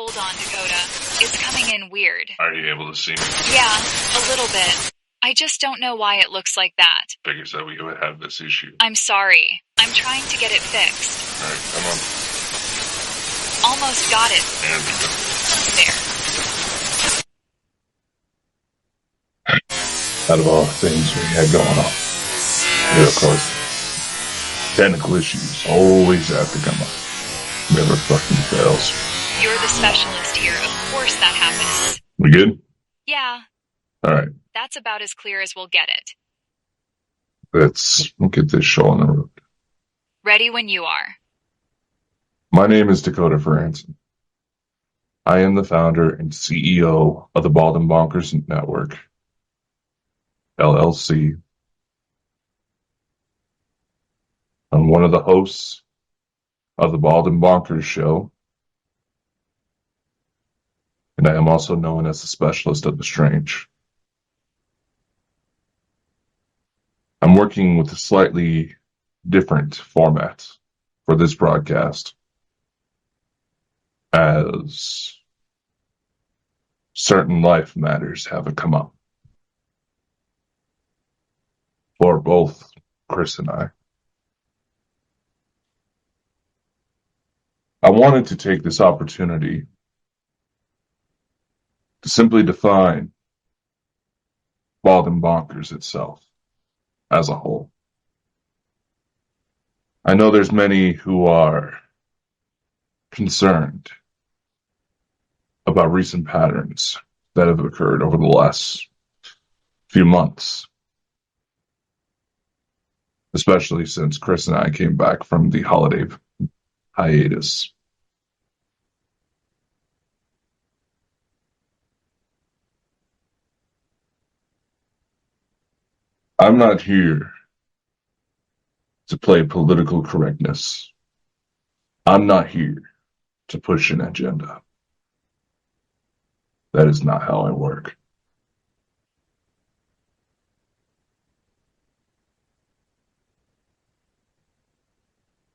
Hold on, Dakota. It's coming in weird. Are you able to see me? Yeah, a little bit. I just don't know why it looks like that. Figures that we would have this issue. I'm sorry. I'm trying to get it fixed. Alright, come on. Almost got it. And There. out of all the things we had going on, yeah, of course, technical issues always have to come up. Never fucking fails. You're the specialist here. Of course that happens. We good? Yeah, Alright, that's about as clear as we'll get it. let's get this show on the road. Ready when you are. My name is Dakota Frandsen. I am the founder and CEO of the Bald and Bonkers Network, LLC. I'm one of the hosts of the Bald and Bonkers show, and I am also known as the specialist of the strange. I'm working with a slightly different format for this broadcast, as certain life matters have come up for both Chris and I. I wanted to take this opportunity to simply define Bald and Bonkers itself as a whole. I know there's many who are concerned about recent patterns that have occurred over the last few months, especially since Chris and I came back from the holiday hiatus. I'm not here to play political correctness. I'm not here to push an agenda. That is not how I work.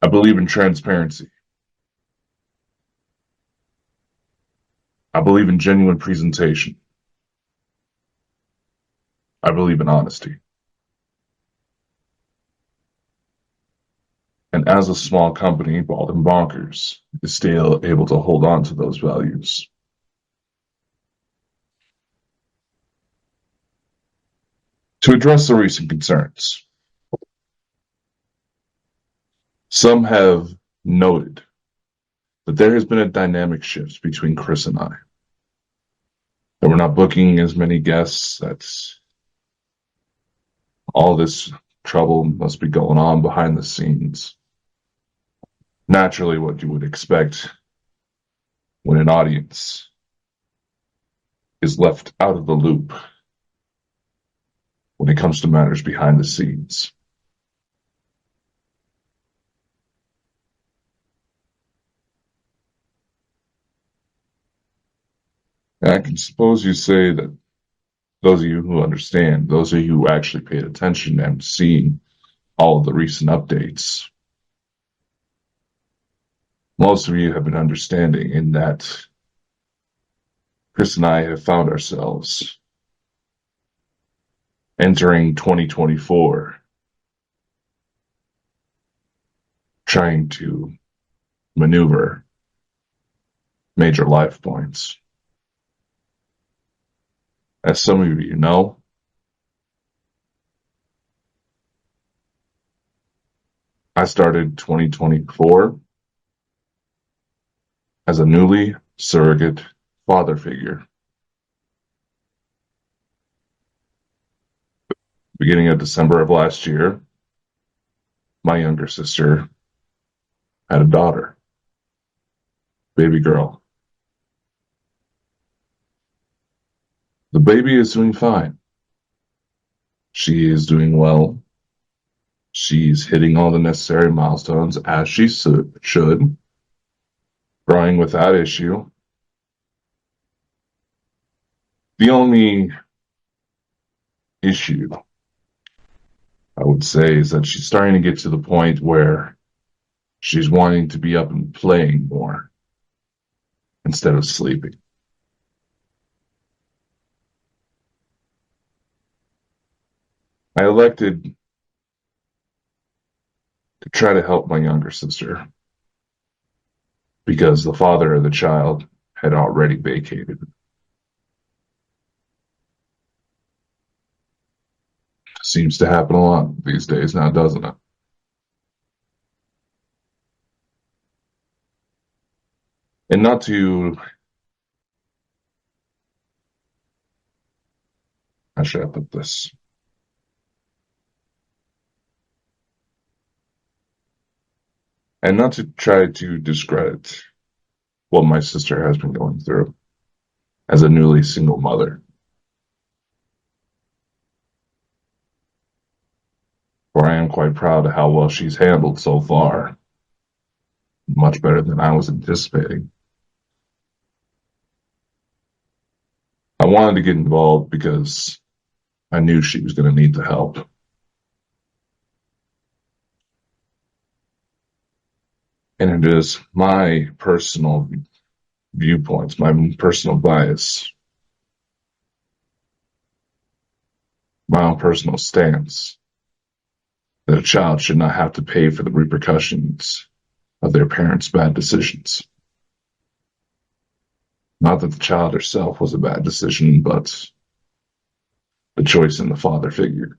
I believe in transparency. I believe in genuine presentation. I believe in honesty. And as a small company, Bald and Bonkers is still able to hold on to those values. To address the recent concerns, some have noted that there has been a dynamic shift between Chris and I. That we're not booking as many guests, that all this trouble must be going on behind the scenes. Naturally, what you would expect when an audience is left out of the loop when it comes to matters behind the scenes. And I can suppose you say that those of you who understand, those of you who actually paid attention and seen all of the recent updates, most of you have been understanding in that Chris and I have found ourselves entering 2024 trying to maneuver major life points. As some of you know, I started 2024 as a newly surrogate father figure. Beginning of December of last year, my younger sister had a daughter, baby girl. The baby is doing fine. She is doing well. She's hitting all the necessary milestones as she should, growing without issue. The only issue, I would say, is that she's starting to get to the point where she's wanting to be up and playing more. instead of sleeping. I elected to try to help my younger sister because the father of the child had already vacated. Seems to happen a lot these days now, doesn't it? And not to, how should I put this? And not to try to discredit what my sister has been going through as a newly single mother. For I am quite proud of how well she's handled so far, much better than I was anticipating. I wanted to get involved because I knew she was going to need the help. And it is my personal viewpoints, my personal bias, my own personal stance that a child should not have to pay for the repercussions of their parents' bad decisions. Not that the child herself was a bad decision, but the choice in the father figure.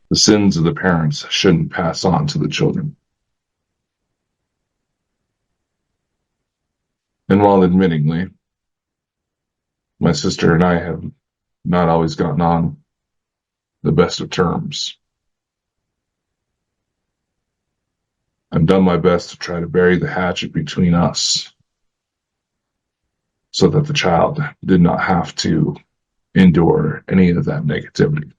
The sins of the parents shouldn't pass on to the children. And while admittingly, my sister and I have not always gotten on the best of terms, I've done my best to try to bury the hatchet between us so that the child did not have to endure any of that negativity.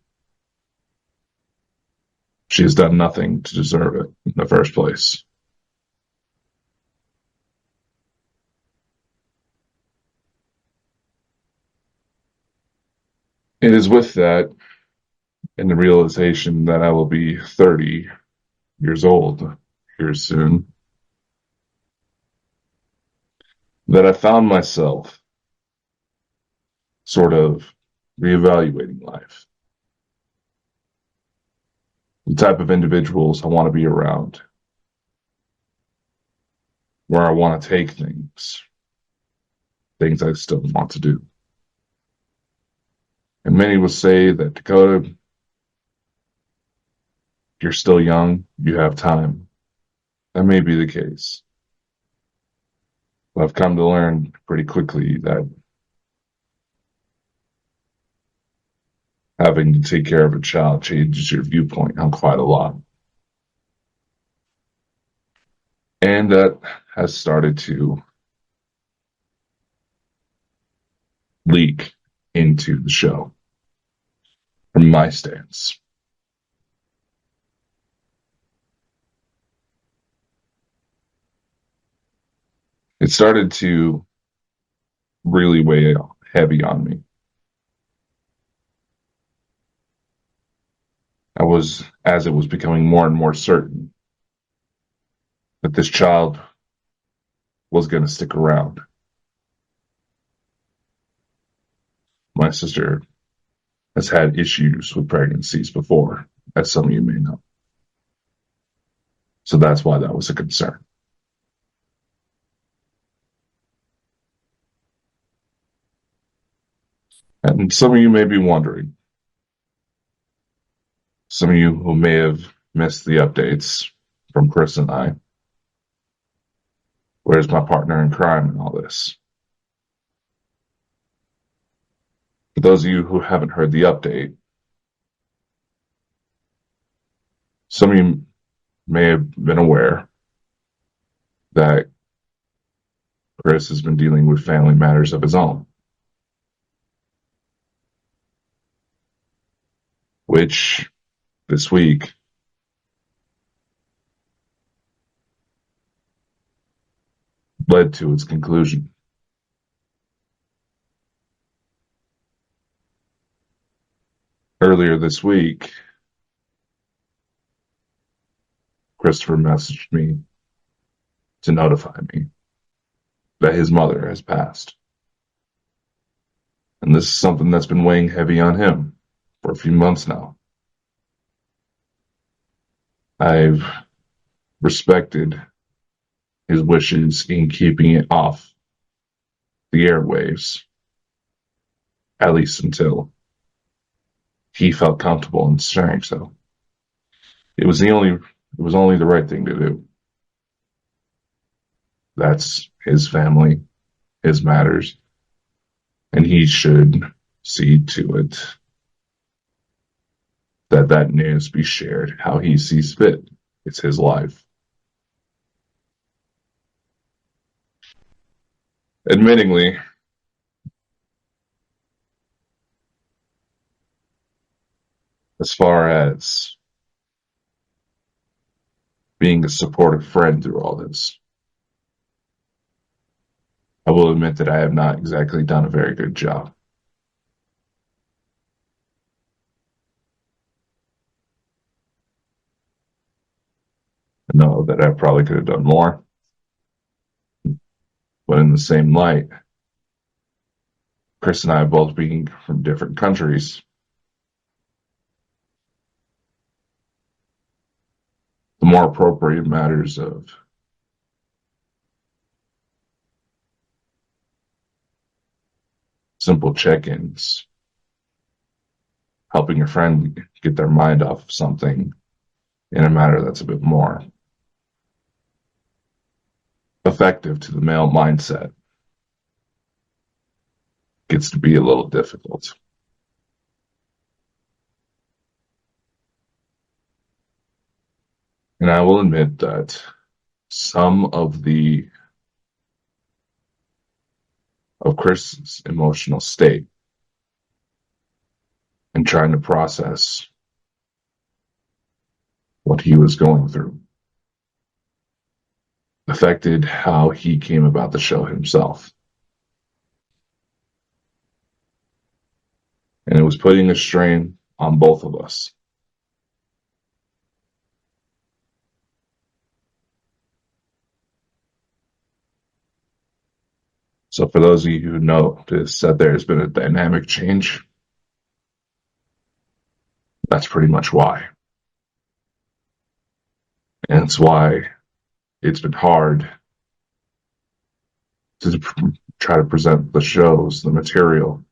She has done nothing to deserve it in the first place. It is with that and the realization that I will be 30 years old here soon that I found myself sort of reevaluating life. The type of individuals I want to be around, where I want to take things I still want to do. And many will say that, Dakota, you're still young, you have time. That may be the case. But I've come to learn pretty quickly that having to take care of a child changes your viewpoint on quite a lot. And that has started to leak into the show from my stance. It started to really weigh heavy on me. As it was becoming more and more certain that this child was going to stick around. My sister has had issues with pregnancies before, as some of you may know. So that's why that was a concern. And some of you may be wondering, some of you who may have missed the updates from Chris and I, where's my partner in crime in all this? For those of you who haven't heard the update, some of you may have been aware that Chris has been dealing with family matters of his own, which this week led to its conclusion. Earlier this week, Christopher messaged me to notify me that his mother has passed. And this is something that's been weighing heavy on him for a few months now. I've respected his wishes in keeping it off the airwaves, at least until he felt comfortable in sharing so. It was only the right thing to do. That's his family, his matters, and he should see to it that that news be shared how he sees fit. It's his life. Admittingly, as far as being a supportive friend through all this, I will admit that I have not exactly done a very good job. I know that I probably could have done more, but in the same light, Chris and I both being from different countries, the more appropriate matters of simple check-ins, helping a friend get their mind off of something in a matter that's a bit more effective to the male mindset gets to be a little difficult. And I will admit that some of Chris's emotional state and trying to process what he was going through affected how he came about the show himself. And it was putting a strain on both of us. So for those of you who notice that there's been a dynamic change, that's pretty much why. And it's why it's been hard to try to present the shows, the material,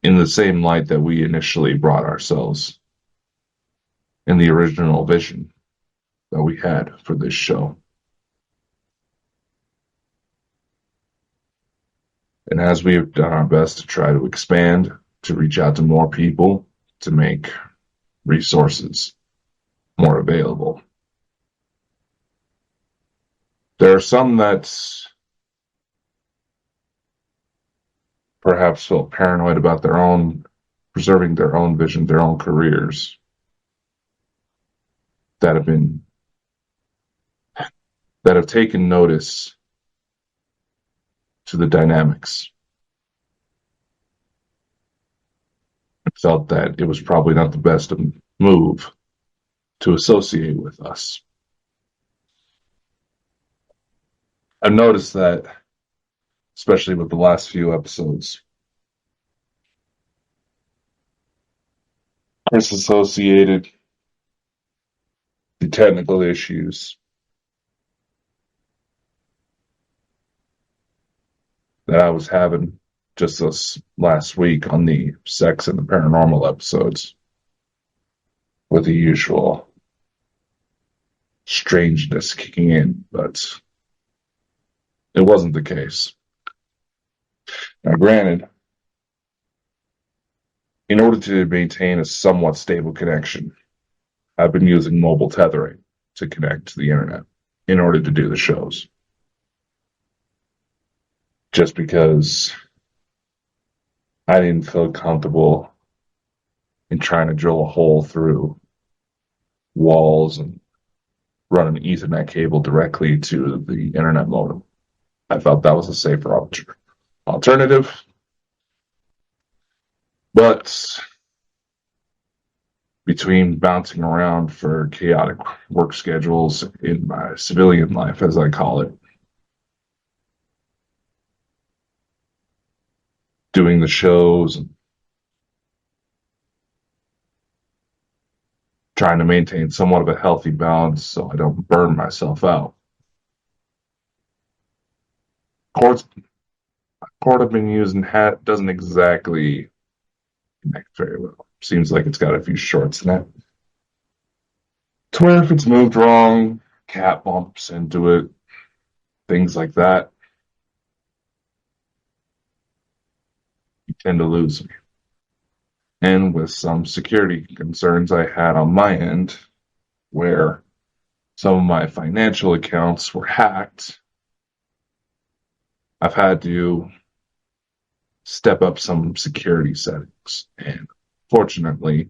in the same light that we initially brought ourselves in the original vision that we had for this show. And as we have done our best to try to expand, to reach out to more people, to make resources more available, there are some that perhaps feel paranoid about their own, preserving their own vision, their own careers, that have taken notice to the dynamics and felt that it was probably not the best move to associate with us. I've noticed that, especially with the last few episodes, Chris associated the technical issues that I was having just this last week on the sex and the paranormal episodes with the usual strangeness kicking in, but it wasn't the case. Now, granted, in order to maintain a somewhat stable connection, I've been using mobile tethering to connect to the internet in order to do the shows. Just because I didn't feel comfortable in trying to drill a hole through walls and run an Ethernet cable directly to the internet modem. I felt that was a safer alternative. But between bouncing around for chaotic work schedules in my civilian life, as I call it, doing the shows and trying to maintain somewhat of a healthy balance so I don't burn myself out. Chords, chord I've been using doesn't exactly connect very well. Seems like it's got a few shorts in it. To where if it's moved wrong, cat bumps into it, things like that, you tend to lose me. And with some security concerns I had on my end, where some of my financial accounts were hacked, I've had to step up some security settings. And fortunately,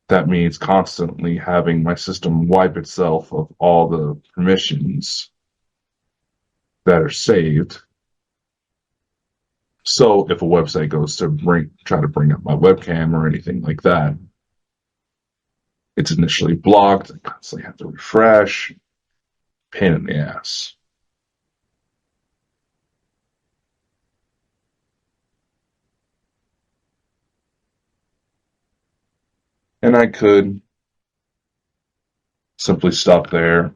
that means constantly having my system wipe itself of all the permissions that are saved. So if a website goes to try to bring up my webcam or anything like that, it's initially blocked. I constantly have to refresh. Pain in the ass. And I could simply stop there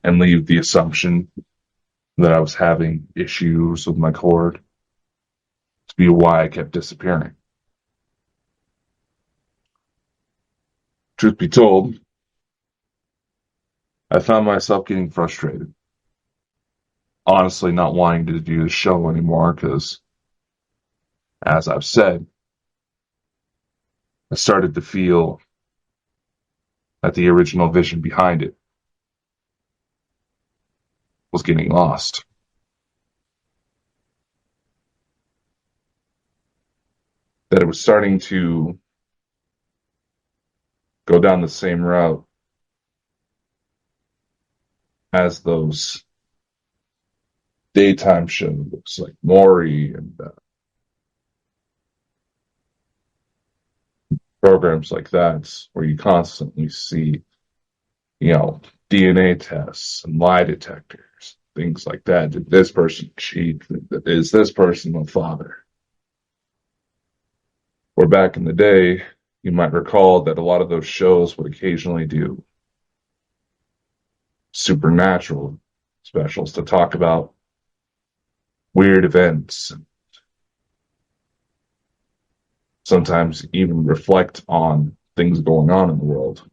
and leave the assumption that I was having issues with my cord to be why I kept disappearing. Truth be told, I found myself getting frustrated. Honestly, not wanting to do the show anymore because, as I've said, I started to feel that the original vision behind it was getting lost. That it was starting to go down the same route as those daytime shows like Maury and programs like that, where you constantly see, you know, DNA tests and lie detectors, things like that. Did this person cheat? Is this person a father? Or back in the day, you might recall that a lot of those shows would occasionally do supernatural specials to talk about weird events, sometimes even reflect on things going on in the world.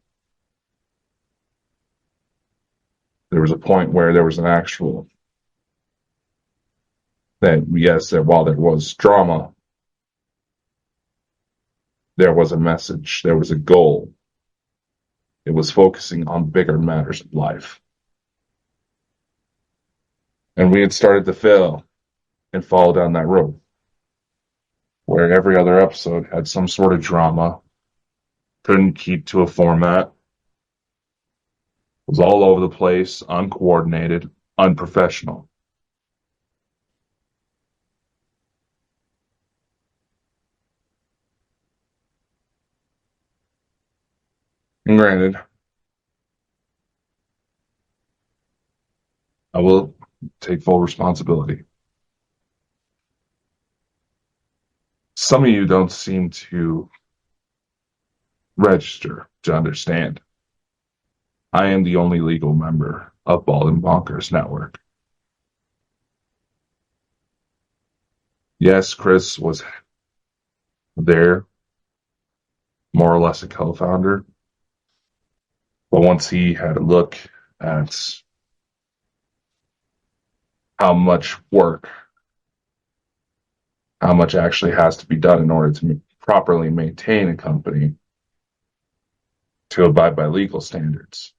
There was a point where there was an actual that yes, that while there was drama, there was a message, there was a goal. It was focusing on bigger matters of life. And we had started to fail and fall down that road where every other episode had some sort of drama, couldn't keep to a format, was all over the place, uncoordinated, unprofessional. And granted, I will take full responsibility. Some of you don't seem to register to understand. I am the only legal member of Bald and Bonkers Network. Yes, Chris was there, more or less a co-founder, but once he had a look at how much work, how much actually has to be done in order to properly maintain a company to abide by legal standards,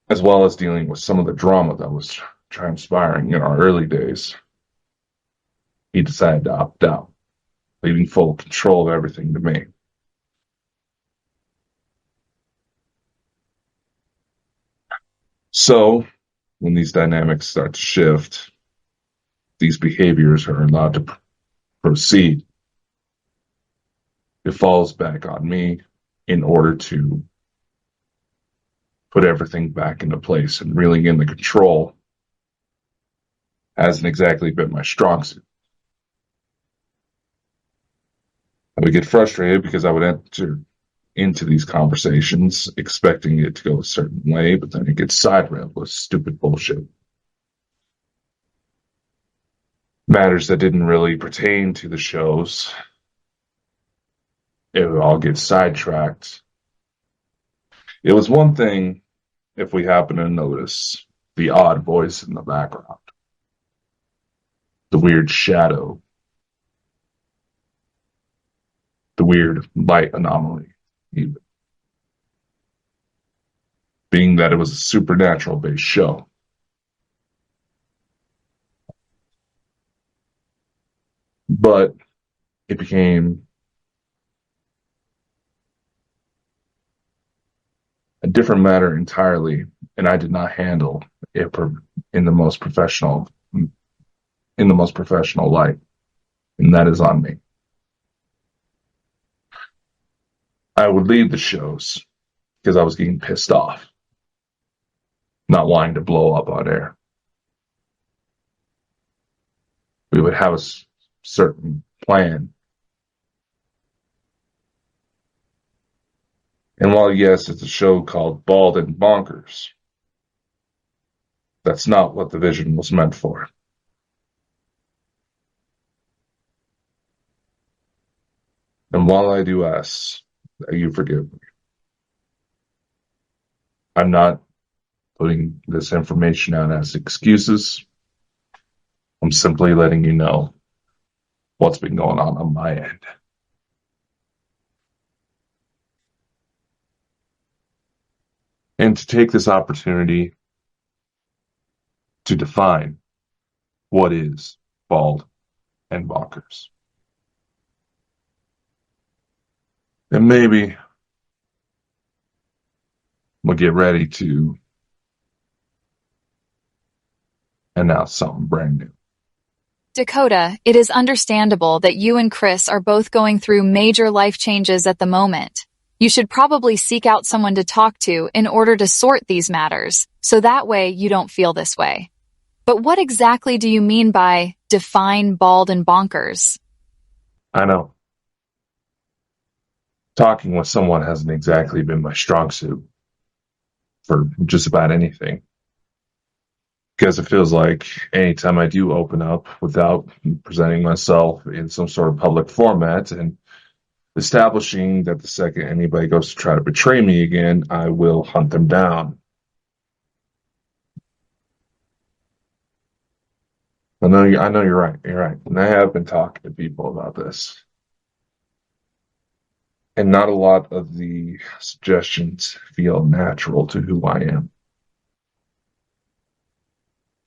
as well as dealing with some of the drama that was transpiring in our early days, he decided to opt out, leaving full control of everything to me. So, when these dynamics start to shift, these behaviors are allowed to proceed, it falls back on me in order to put everything back into place, and reeling in the control hasn't exactly been my strong suit. I would get frustrated because I would enter into these conversations expecting it to go a certain way, but then it gets side-railed with stupid bullshit. Matters that didn't really pertain to the shows. It would all get sidetracked. It was one thing if we happen to notice the odd voice in the background, the weird shadow, the weird light anomaly, even. Being that it was a supernatural based show. But it became a different matter entirely, and I did not handle it in the most professional light, and that is on me. I would leave the shows because I was getting pissed off, not wanting to blow up on air. We would have a certain plan. And while, yes, it's a show called Bald and Bonkers, that's not what the vision was meant for. And while I do ask that you forgive me, I'm not putting this information out as excuses. I'm simply letting you know what's been going on my end. And to take this opportunity to define what is Bald and Bonkers. And maybe we'll get ready to announce something brand new. Dakota, it is understandable that you and Chris are both going through major life changes at the moment. You should probably seek out someone to talk to in order to sort these matters, so that way you don't feel this way. But what exactly do you mean by define Bald and Bonkers? I know. Talking with someone hasn't exactly been my strong suit for just about anything. Because it feels like anytime I do open up without presenting myself in some sort of public format and establishing that the second anybody goes to try to betray me again, I will hunt them down. I know you're right. You're right. And I have been talking to people about this. And not a lot of the suggestions feel natural to who I am.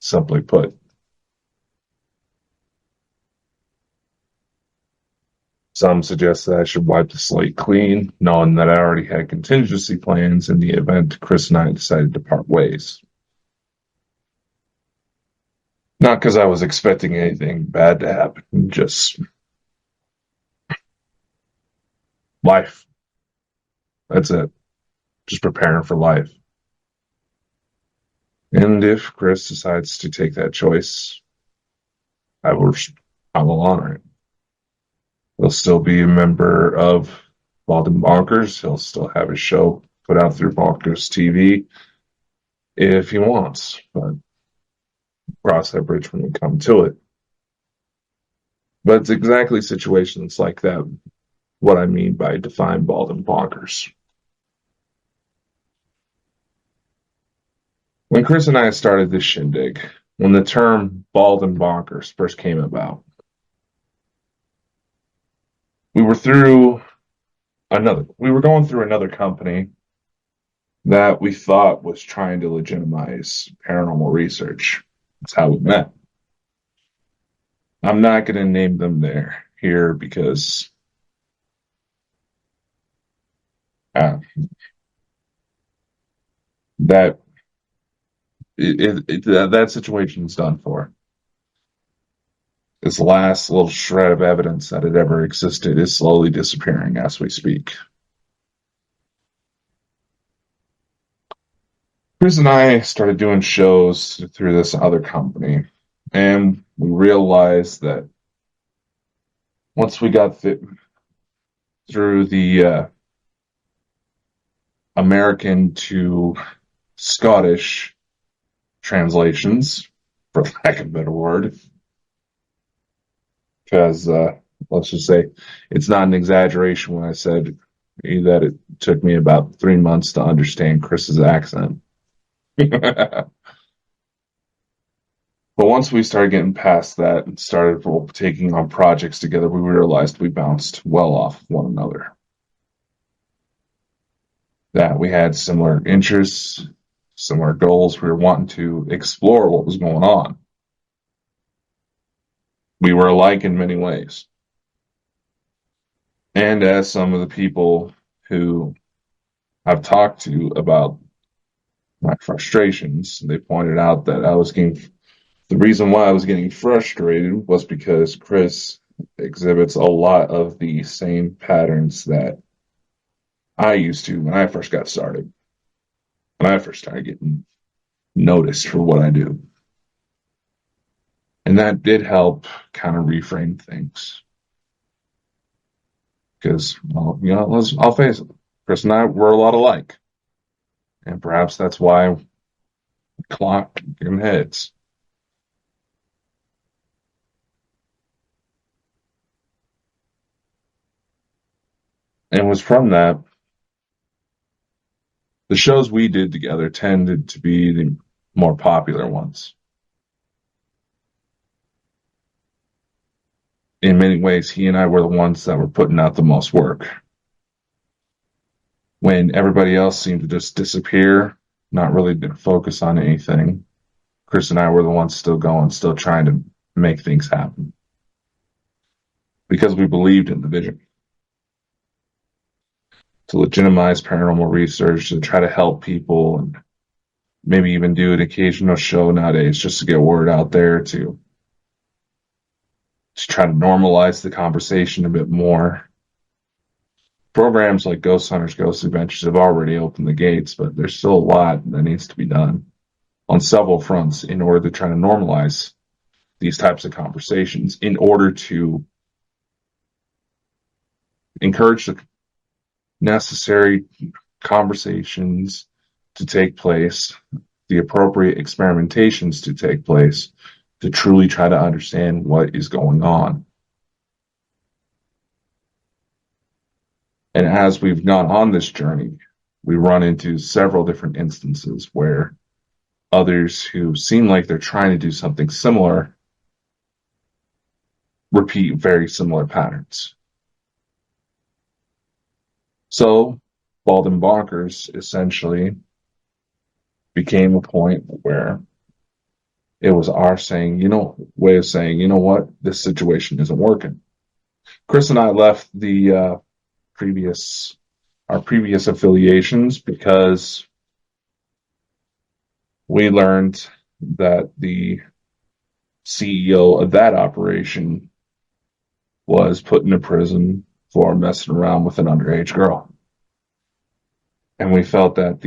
Simply put. Some suggest that I should wipe the slate clean, knowing that I already had contingency plans in the event Chris and I decided to part ways. Not because I was expecting anything bad to happen, just life. That's it. Just preparing for life. And if Chris decides to take that choice, I will honor it. He'll still be a member of Bald and Bonkers. He'll still have his show put out through Bonkers TV if he wants, but cross that bridge when we come to it. But it's exactly situations like that what I mean by define Bald and Bonkers. When Chris and I started this shindig, when the term Bald and Bonkers first came about, we were going through another company that we thought was trying to legitimize paranormal research. That's how we met. I'm not going to name them here because that that situation is done for. This last little shred of evidence that it ever existed is slowly disappearing as we speak. Chris and I started doing shows through this other company, and we realized that once we got through the American to Scottish translations, for lack of a better word, because let's just say it's not an exaggeration when I said that it took me about 3 months to understand Chris's accent. But once we started getting past that and started taking on projects together, we realized we bounced well off one another. That we had similar interests, similar goals. We were wanting to explore what was going on. We were alike in many ways. And as some of the people who I've talked to about my frustrations, they pointed out that the reason why I was getting frustrated was because Chris exhibits a lot of the same patterns that I used to when I first got started. When I first started getting noticed for what I do. And that did help kind of reframe things. Because, well, I'll face it. Chris and I were a lot alike. And perhaps that's why we clock in heads. And it was from that, the shows we did together tended to be the more popular ones. In many ways, he and I were the ones that were putting out the most work. When everybody else seemed to just disappear, not really focus on anything, Chris and I were the ones still going, still trying to make things happen. Because we believed in the vision. To legitimize paranormal research, to try to help people, and maybe even do an occasional show nowadays just to get word out there to try to normalize the conversation a bit more. Programs like Ghost Hunters, Ghost Adventures have already opened the gates, but there's still a lot that needs to be done on several fronts in order to try to normalize these types of conversations, in order to encourage the necessary conversations to take place, the appropriate experimentations to take place, to truly try to understand what is going on. And as we've gone on this journey, we run into several different instances where others who seem like they're trying to do something similar repeat very similar patterns. So, Bald and Bonkers essentially became a point where it was our way of saying, you know what, this situation isn't working. Chris and I left our previous affiliations because we learned that the CEO of that operation was put into prison for messing around with an underage girl. And we felt that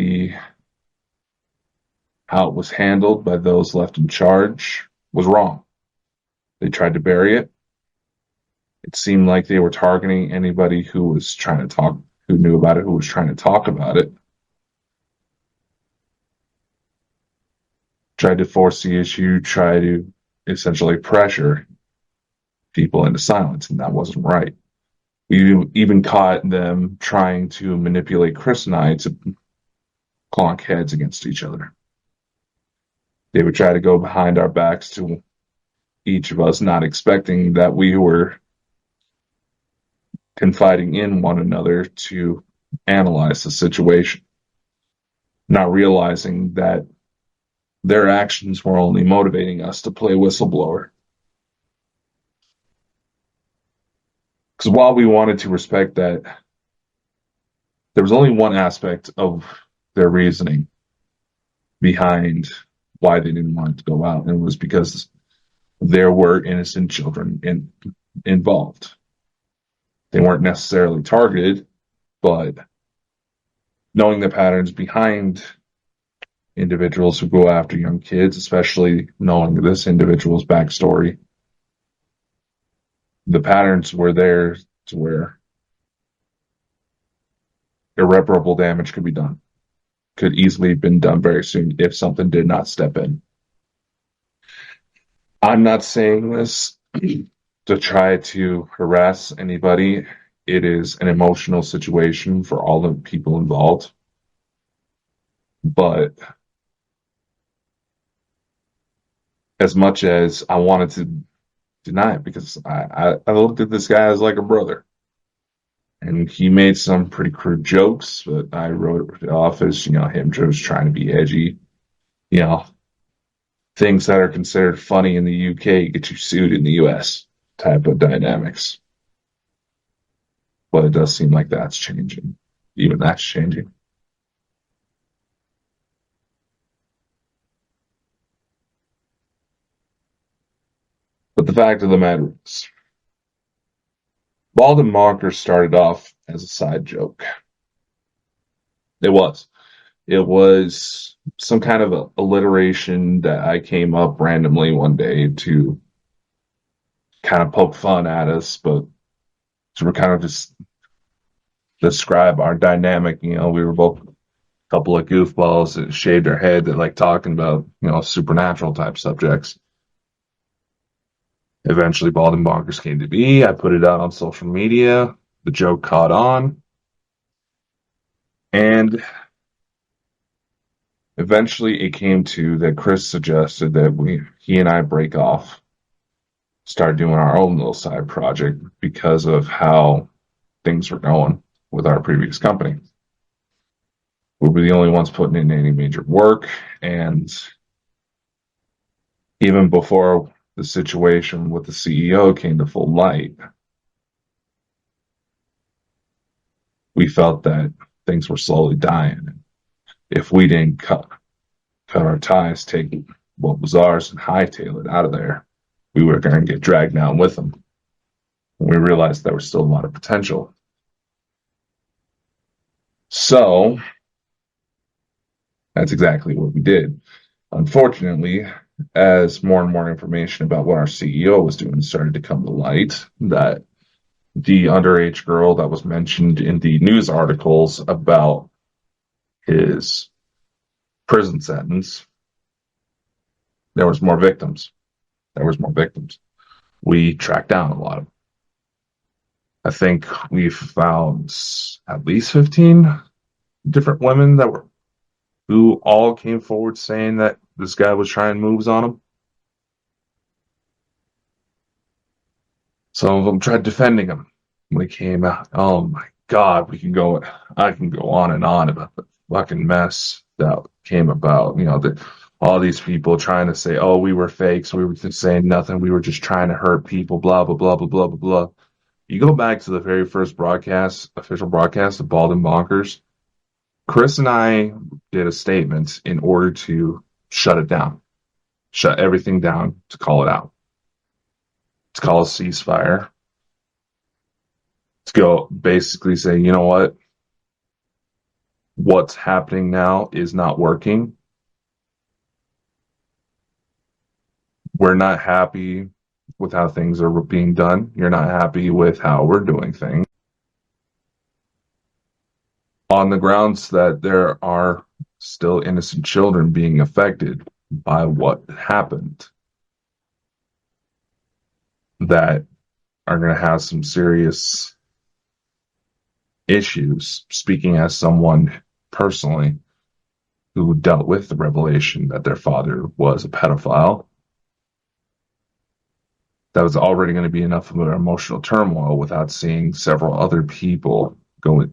how it was handled by those left in charge was wrong. They tried to bury it. It seemed like they were targeting anybody who was trying to talk, who knew about it, who was trying to talk about it. Tried to force the issue, try to essentially pressure people into silence, and that wasn't right. We even caught them trying to manipulate Chris and I to clonk heads against each other. They would try to go behind our backs to each of us, not expecting that we were confiding in one another to analyze the situation, not realizing that their actions were only motivating us to play whistleblower. Because while we wanted to respect that, there was only one aspect of their reasoning behind why they didn't want it to go out, and it was because there were innocent children involved. They weren't necessarily targeted, but knowing the patterns behind individuals who go after young kids, especially knowing this individual's backstory, the patterns were there to where irreparable damage could be done. Could easily have been done very soon if something did not step in. I'm not saying this to try to harass anybody. It is an emotional situation for all the people involved. But as much as I wanted to deny it, because I looked at this guy as like a brother. And he made some pretty crude jokes, but I wrote it off as, him just trying to be edgy. Things that are considered funny in the UK get you sued in the US type of dynamics. But it does seem like that's changing. Even that's changing. But the fact of the matter is, Bald and Bonkers started off as a side joke. It was. It was some kind of alliteration that I came up randomly one day to kind of poke fun at us, but to kind of just describe our dynamic. We were both a couple of goofballs that shaved our head that like talking about, supernatural type subjects. Eventually, Bald and Bonkers came to be. I put it out on social media. The joke caught on. And eventually it came to that Chris suggested that he and I break off, start doing our own little side project because of how things were going with our previous company. We were the only ones putting in any major work, and even before the situation with the CEO came to full light, we felt that things were slowly dying. If we didn't cut our ties, take what was ours and hightail it out of there, we were going to get dragged down with them. And we realized there was still a lot of potential. So that's exactly what we did. Unfortunately, as more and more information about what our CEO was doing started to come to light, that the underage girl that was mentioned in the news articles about his prison sentence, there was more victims. We tracked down a lot of them. I think we found at least 15 different women who all came forward saying that this guy was trying moves on them. Some of them tried defending him when he came out. Oh my God, I can go on and on about the fucking mess that came about. All these people trying to say, oh, we were fakes, we were just saying nothing, we were just trying to hurt people, blah, blah, blah, blah, blah, blah, blah. You go back to the very first official broadcast of Bald and Bonkers, Chris and I did a statement in order to shut it down, shut everything down, to call it out, to call a ceasefire, to go basically say, you know what? What's happening now is not working. We're not happy with how things are being done. You're not happy with how we're doing things. On the grounds that there are still innocent children being affected by what happened, that are going to have some serious issues. Speaking as someone personally who dealt with the revelation that their father was a pedophile, that was already going to be enough of an emotional turmoil without seeing several other people going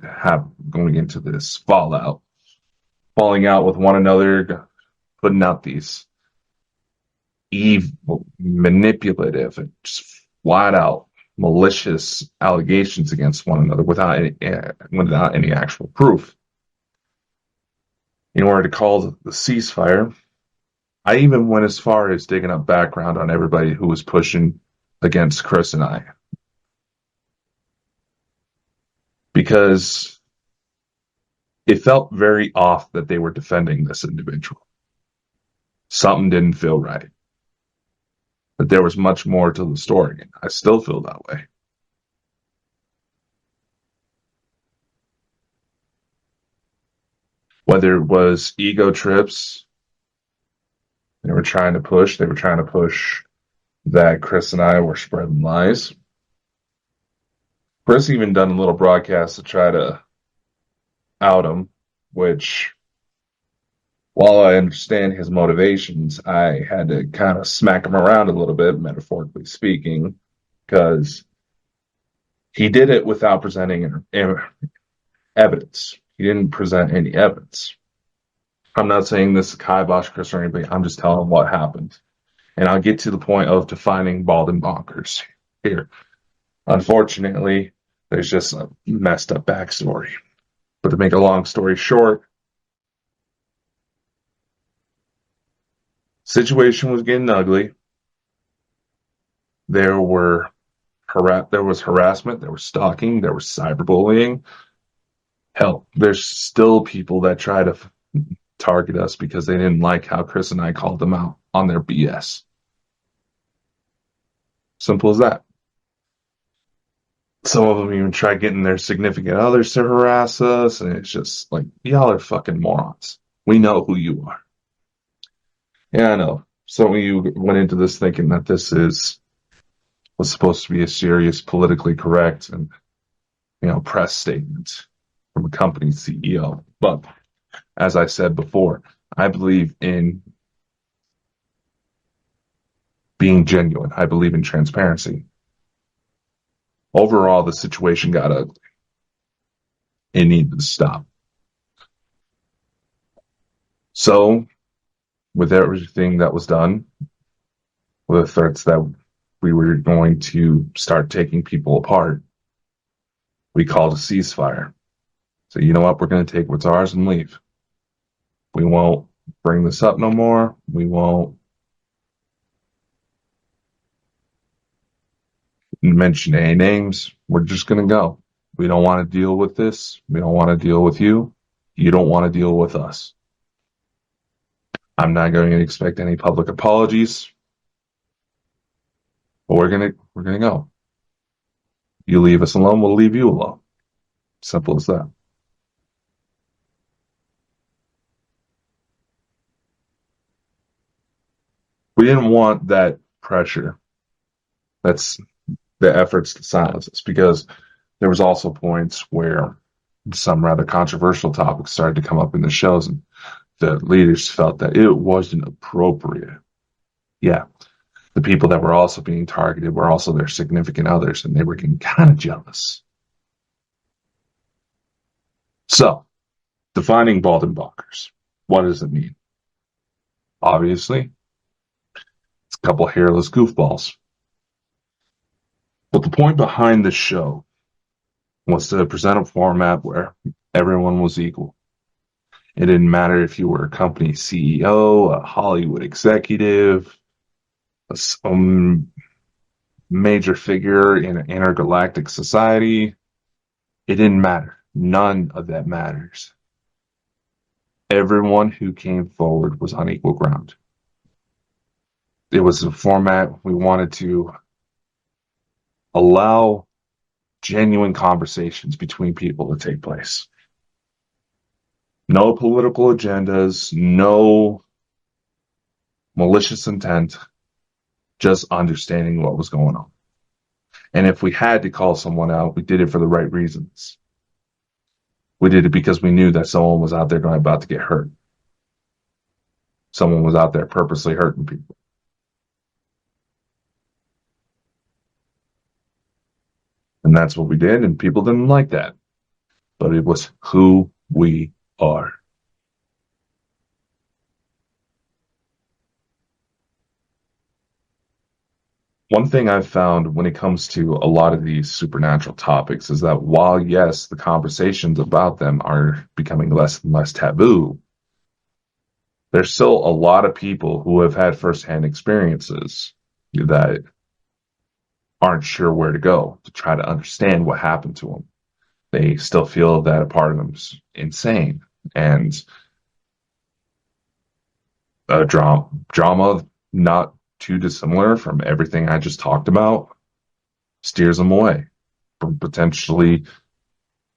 into this falling out with one another, putting out these evil, manipulative, and just flat out malicious allegations against one another without any actual proof. In order to call the ceasefire, I even went as far as digging up background on everybody who was pushing against Chris and I. Because it felt very off that they were defending this individual. Something didn't feel right. But there was much more to the story. And I still feel that way. Whether it was ego trips, they were trying to push that Chris and I were spreading lies. Chris even done a little broadcast to try to out him, which, while I understand his motivations, I had to kind of smack him around a little bit, metaphorically speaking, because he did it without presenting evidence. He didn't present any evidence. I'm not saying this is kibosh Chris or anybody. I'm just telling what happened. And I'll get to the point of defining Bald and Bonkers here. Unfortunately, there's just a messed up backstory. But to make a long story short, situation was getting ugly. There was harassment, there was stalking, there was cyberbullying. Hell, there's still people that try to target us because they didn't like how Chris and I called them out on their BS. Simple as that. Some of them even try getting their significant others to harass us, and it's just like, y'all are fucking morons. We know who you are. Yeah, I know. Some of you went into this thinking that this was supposed to be a serious, politically correct, and press statement from a company CEO. But as I said before, I believe in being genuine. I believe in transparency. Overall, the situation got ugly. It needed to stop. So, with everything that was done, with the threats that we were going to start taking people apart, we called a ceasefire. So, you know what? We're going to take what's ours and leave. We won't bring this up no more. We won't mention any names. We're just going to go. We don't want to deal with this. We don't want to deal with you. You don't want to deal with us. I'm not going to expect any public apologies. But we're going to go. You leave us alone, we'll leave you alone. Simple as that. We didn't want that pressure. That's the efforts to silence us, because there was also points where some rather controversial topics started to come up in the shows, and the leaders felt that it wasn't appropriate. Yeah, the people that were also being targeted were also their significant others, and they were getting kind of jealous. So, defining Bald and Bonkers. What does it mean? Obviously, it's a couple hairless goofballs. But the point behind the show was to present a format where everyone was equal. It didn't matter if you were a company CEO, a Hollywood executive, a major figure in an intergalactic society. It didn't matter. None of that matters. Everyone who came forward was on equal ground. It was a format we wanted to allow genuine conversations between people to take place. No political agendas, no malicious intent, just understanding what was going on. And if we had to call someone out, we did it for the right reasons. We did it because we knew that someone was out there about to get hurt. Someone was out there purposely hurting people. And that's what we did, and people didn't like that. But it was who we are. One thing I've found when it comes to a lot of these supernatural topics is that while, yes, the conversations about them are becoming less and less taboo, there's still a lot of people who have had firsthand experiences that aren't sure where to go to try to understand what happened to them. They still feel that a part of them's insane, and a drama not too dissimilar from everything I just talked about steers them away from potentially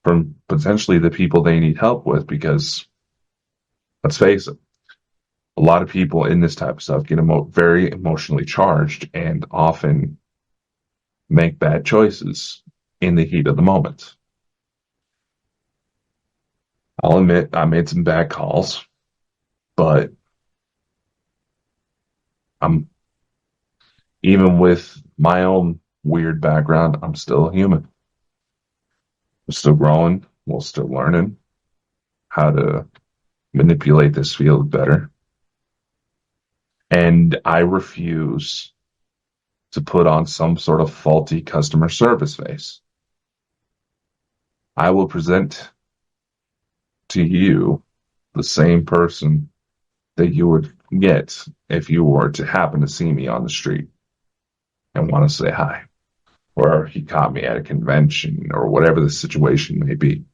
the people they need help with, because let's face it, a lot of people in this type of stuff get very emotionally charged and often make bad choices in the heat of the moment. I'll admit I made some bad calls, but I'm even with my own weird background, I'm still human. I'm still growing. We're still learning how to manipulate this field better. And I refuse to put on some sort of faulty customer service face. I will present to you the same person that you would get if you were to happen to see me on the street and want to say hi, or he caught me at a convention, or whatever the situation may be.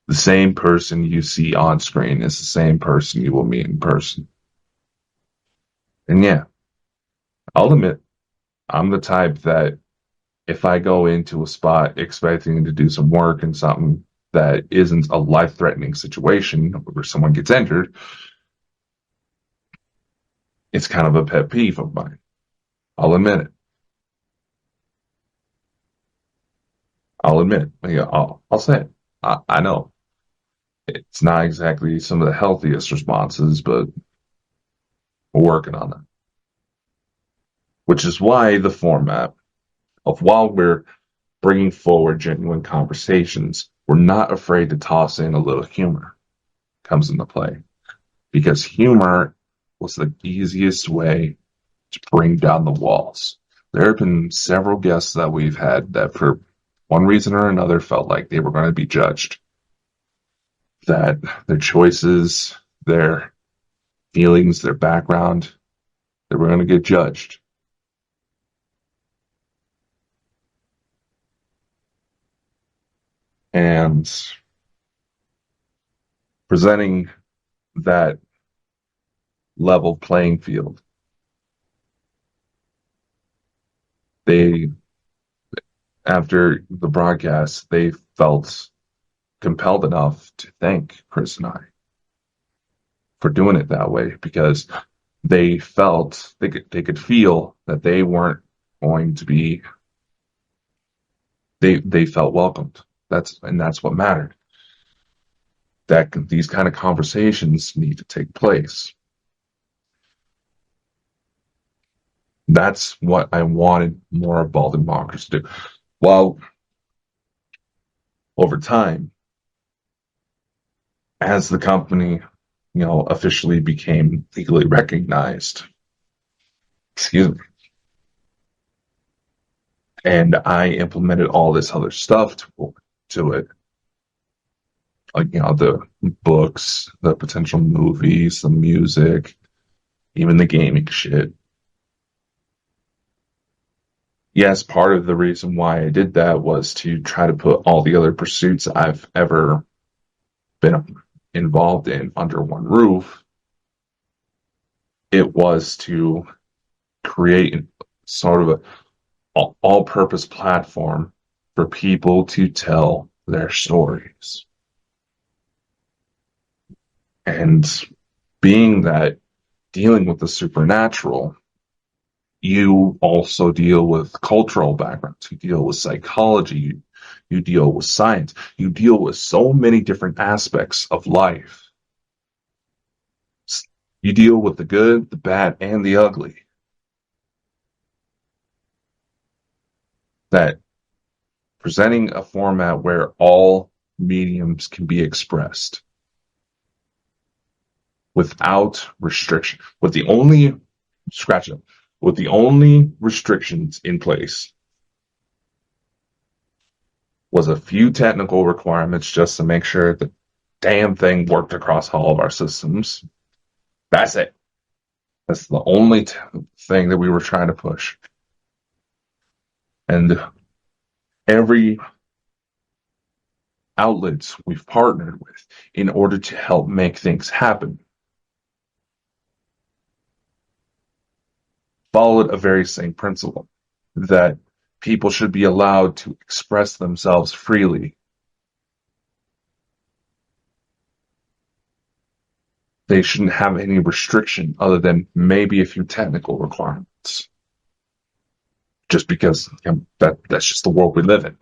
The same person you see on screen is the same person you will meet in person. And yeah, I'll admit, I'm the type that if I go into a spot expecting to do some work and something that isn't a life-threatening situation where someone gets injured, it's kind of a pet peeve of mine. I'll admit it. I'll say it. I know it's not exactly some of the healthiest responses, but we're working on that. Which is why the format of, while we're bringing forward genuine conversations, we're not afraid to toss in a little humor comes into play, because humor was the easiest way to bring down the walls. There have been several guests that we've had that for one reason or another felt like they were going to be judged, that their choices, their feelings, their background, they were going to get judged. And presenting that level playing field, they, after the broadcast, they felt compelled enough to thank Chris and I for doing it that way, because they felt they could feel that they weren't going to be, they felt welcomed. That's what mattered. That these kind of conversations need to take place. That's what I wanted more of Bald and Bonkers to do. Well, over time, as the company, officially became legally recognized, excuse me, and I implemented all this other stuff to it, like, the books, the potential movies, the music, even the gaming shit. Yes, part of the reason why I did that was to try to put all the other pursuits I've ever been involved in under one roof. It was to create sort of a all-purpose platform for people to tell their stories. And being that dealing with the supernatural, you also deal with cultural backgrounds, you deal with psychology, you deal with science, you deal with so many different aspects of life. You deal with the good, the bad, and the ugly. That presenting a format where all mediums can be expressed without restriction, with the only restrictions in place was a few technical requirements just to make sure the damn thing worked across all of our systems. That's it. That's the only thing that we were trying to push. And every outlets we've partnered with in order to help make things happen followed a very same principle that people should be allowed to express themselves freely. They shouldn't have any restriction other than maybe a few technical requirements. Just because that's just the world we live in.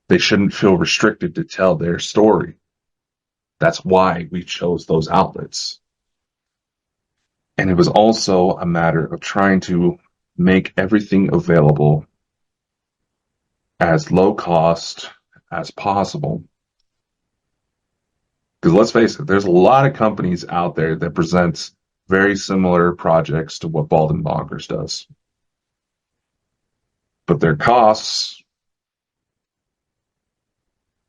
They shouldn't feel restricted to tell their story. That's why we chose those outlets. And it was also a matter of trying to make everything available as low cost as possible. Because let's face it, there's a lot of companies out there that presents very similar projects to what Bald and Bonkers does. But their costs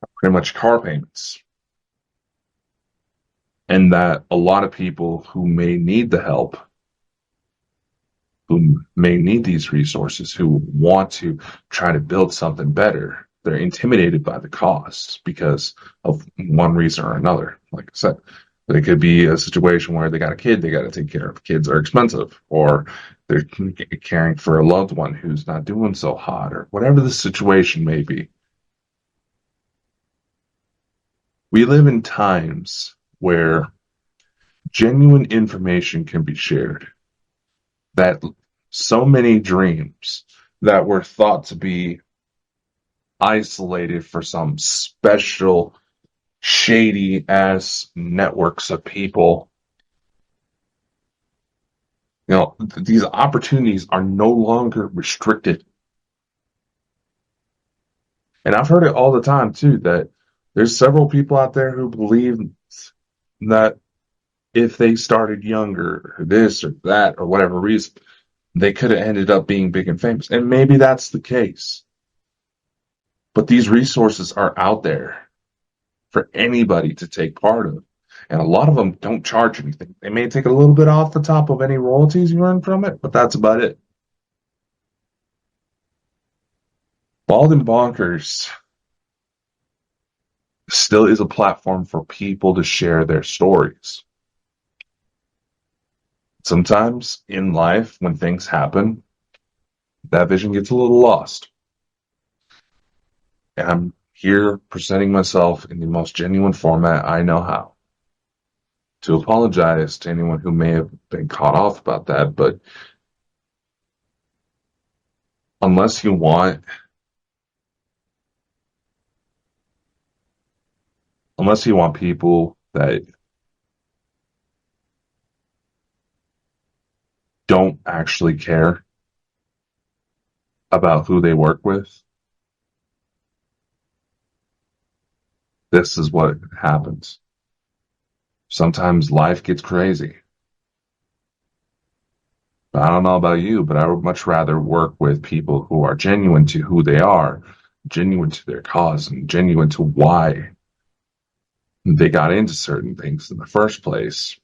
are pretty much car payments. And that a lot of people who may need the help, who may need these resources, who want to try to build something better, they're intimidated by the costs because of one reason or another. Like I said, it could be a situation where they got a kid they got to take care of. Kids are expensive, or they're caring for a loved one who's not doing so hot, or whatever the situation may be. We live in times where genuine information can be shared, that so many dreams that were thought to be isolated for some special shady ass networks of people, these opportunities are no longer restricted. And I've heard it all the time too, that there's several people out there who believe that if they started younger, or this or that, or whatever reason, they could have ended up being big and famous. And maybe that's the case. But these resources are out there for anybody to take part of. And a lot of them don't charge anything. They may take a little bit off the top of any royalties you earn from it, but that's about it. Bald and Bonkers still is a platform for people to share their stories. Sometimes in life, when things happen, that vision gets a little lost. And I'm here presenting myself in the most genuine format I know how. To apologize to anyone who may have been caught off about that, but unless you want people that don't actually care about who they work with, this is what happens. Sometimes life gets crazy. I don't know about you, but I would much rather work with people who are genuine to who they are, genuine to their cause, and genuine to why they got into certain things in the first place.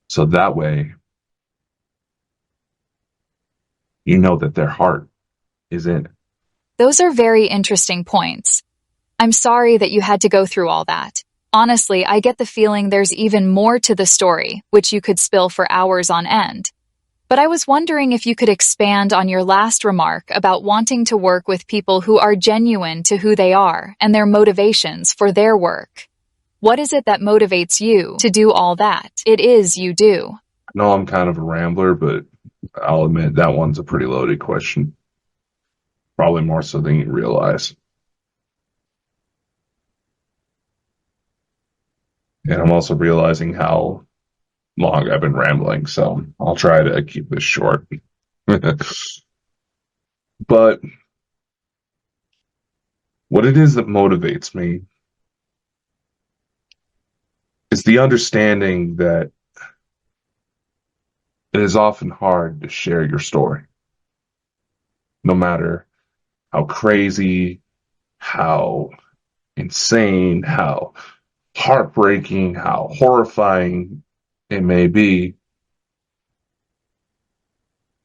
So that way, you know that their heart is in it. Those are very interesting points. I'm sorry that you had to go through all that. Honestly, I get the feeling there's even more to the story, which you could spill for hours on end. But I was wondering if you could expand on your last remark about wanting to work with people who are genuine to who they are and their motivations for their work. What is it that motivates you to do all that it is you do? I know I'm kind of a rambler, but I'll admit that one's a pretty loaded question. Probably more so than you realize. And I'm also realizing how long I've been rambling, so I'll try to keep this short. But what it is that motivates me is the understanding that it is often hard to share your story. No matter how crazy, how insane, how heartbreaking, how horrifying it may be,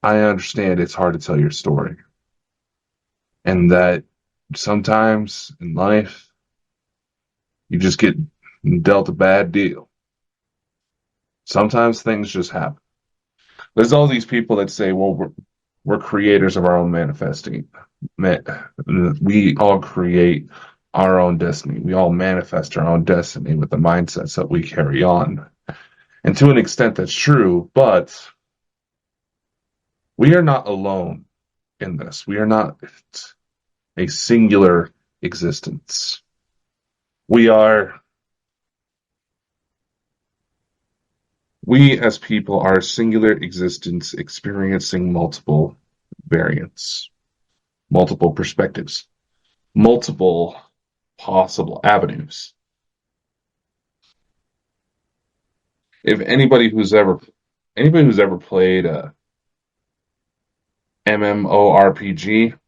I understand it's hard to tell your story. And that sometimes in life, you just get dealt a bad deal. Sometimes things just happen. There's all these people that say, well, we're creators of our own manifesting. We all create our own destiny. We all manifest our own destiny with the mindsets that we carry on. And to an extent, that's true, but we are not alone in this. We are not a singular existence. We as people are a singular existence experiencing multiple variants, multiple perspectives, multiple possible avenues. If anybody who's ever played a MMORPG,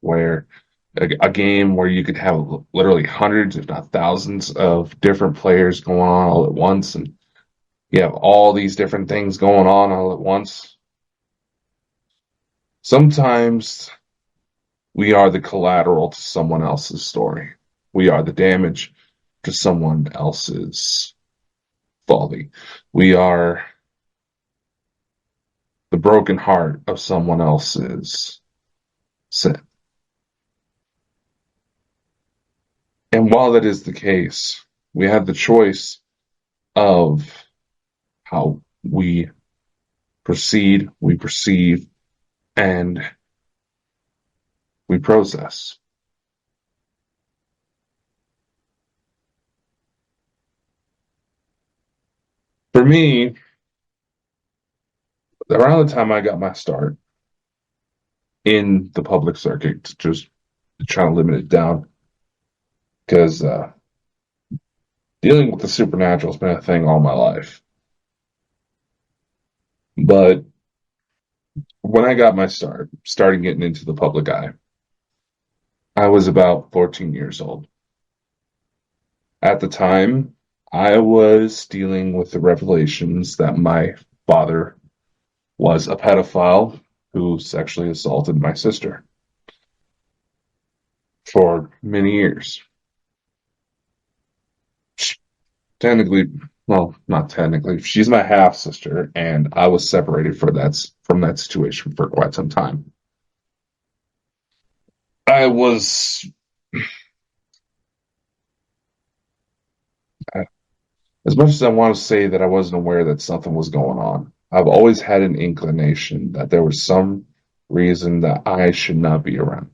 where a game where you could have literally hundreds, if not thousands, of different players going on all at once, and you have all these different things going on all at once. Sometimes we are the collateral to someone else's story. We are the damage to someone else's folly. We are the broken heart of someone else's sin. And while that is the case, we have the choice of how we proceed, we perceive, and we process. For me, around the time I got my start in the public circuit, just trying to limit it down, because dealing with the supernatural has been a thing all my life. But when I got my start, starting getting into the public eye, I was about 14 years old. At the time, I was dealing with the revelations that my father was a pedophile who sexually assaulted my sister for many years. Technically, well, not technically, she's my half sister, and I was separated from that situation for quite some time. I was, as much as I want to say that I wasn't aware that something was going on, I've always had an inclination that there was some reason that I should not be around.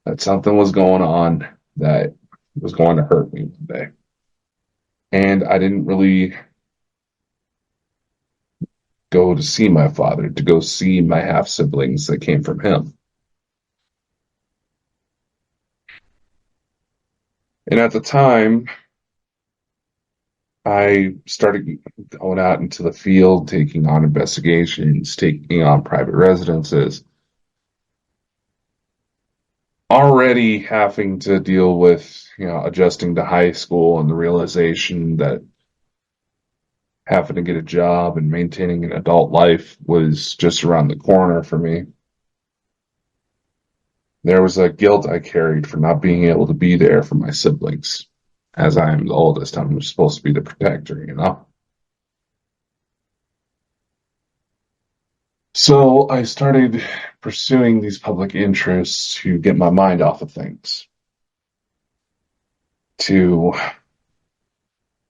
That something was going on that was going to hurt me one day. And I didn't really go to see my father, to go see my half siblings that came from him. And at the time, I started going out into the field, taking on investigations, taking on private residences, already having to deal with, adjusting to high school and the realization that having to get a job and maintaining an adult life was just around the corner for me. There was a guilt I carried for not being able to be there for my siblings. As I am the oldest, I'm supposed to be the protector. So I started pursuing these public interests to get my mind off of things, to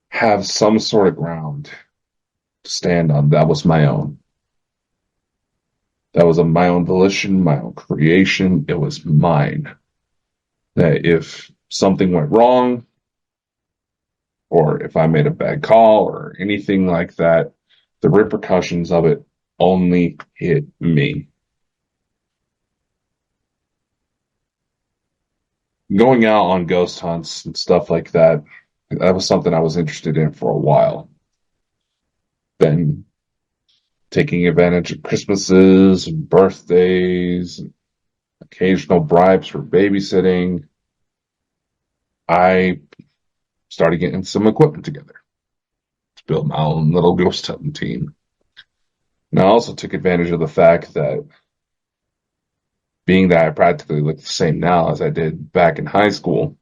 have some sort of ground to stand on that was my own. That was of my own volition, my own creation. It was mine. That if something went wrong, or if I made a bad call or anything like that, the repercussions of it only hit me. Going out on ghost hunts and stuff like that, that was something I was interested in for a while. Then taking advantage of Christmases and birthdays, and occasional bribes for babysitting, I started getting some equipment together to build my own little ghost hunting team. And I also took advantage of the fact that being that I practically look the same now as I did back in high school,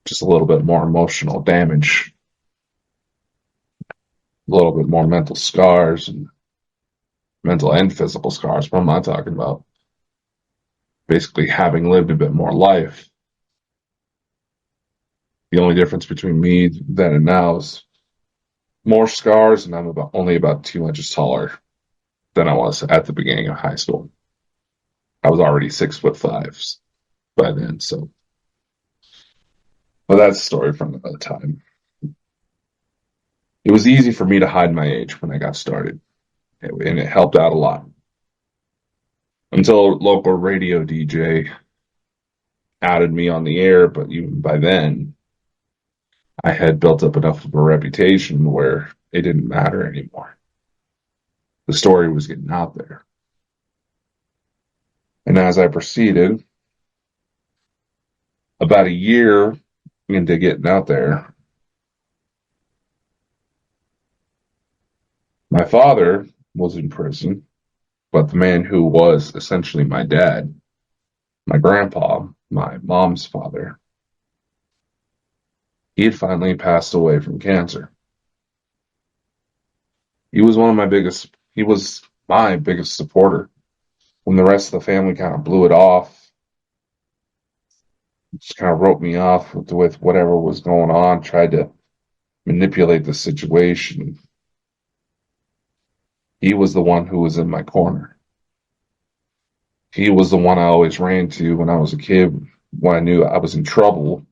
just a little bit more emotional damage, a little bit more mental scars and mental and physical scars. What am I talking about? Basically, having lived a bit more life. The only difference between me then and now is more scars, and I'm only about 2 inches taller than I was at the beginning of high school. I was already 6'5" by then, so. But that's a story from another time. It was easy for me to hide my age when I got started, and it helped out a lot. Until a local radio DJ outed me on the air, but even by then, I had built up enough of a reputation where it didn't matter anymore. The story was getting out there. And as I proceeded, about a year into getting out there, my father was in prison, but the man who was essentially my dad, my grandpa, my mom's father, he had finally passed away from cancer. He was my biggest supporter. When the rest of the family kind of blew it off, just kind of wrote me off with whatever was going on, tried to manipulate the situation. He was the one who was in my corner. He was the one I always ran to when I was a kid, when I knew I was in trouble,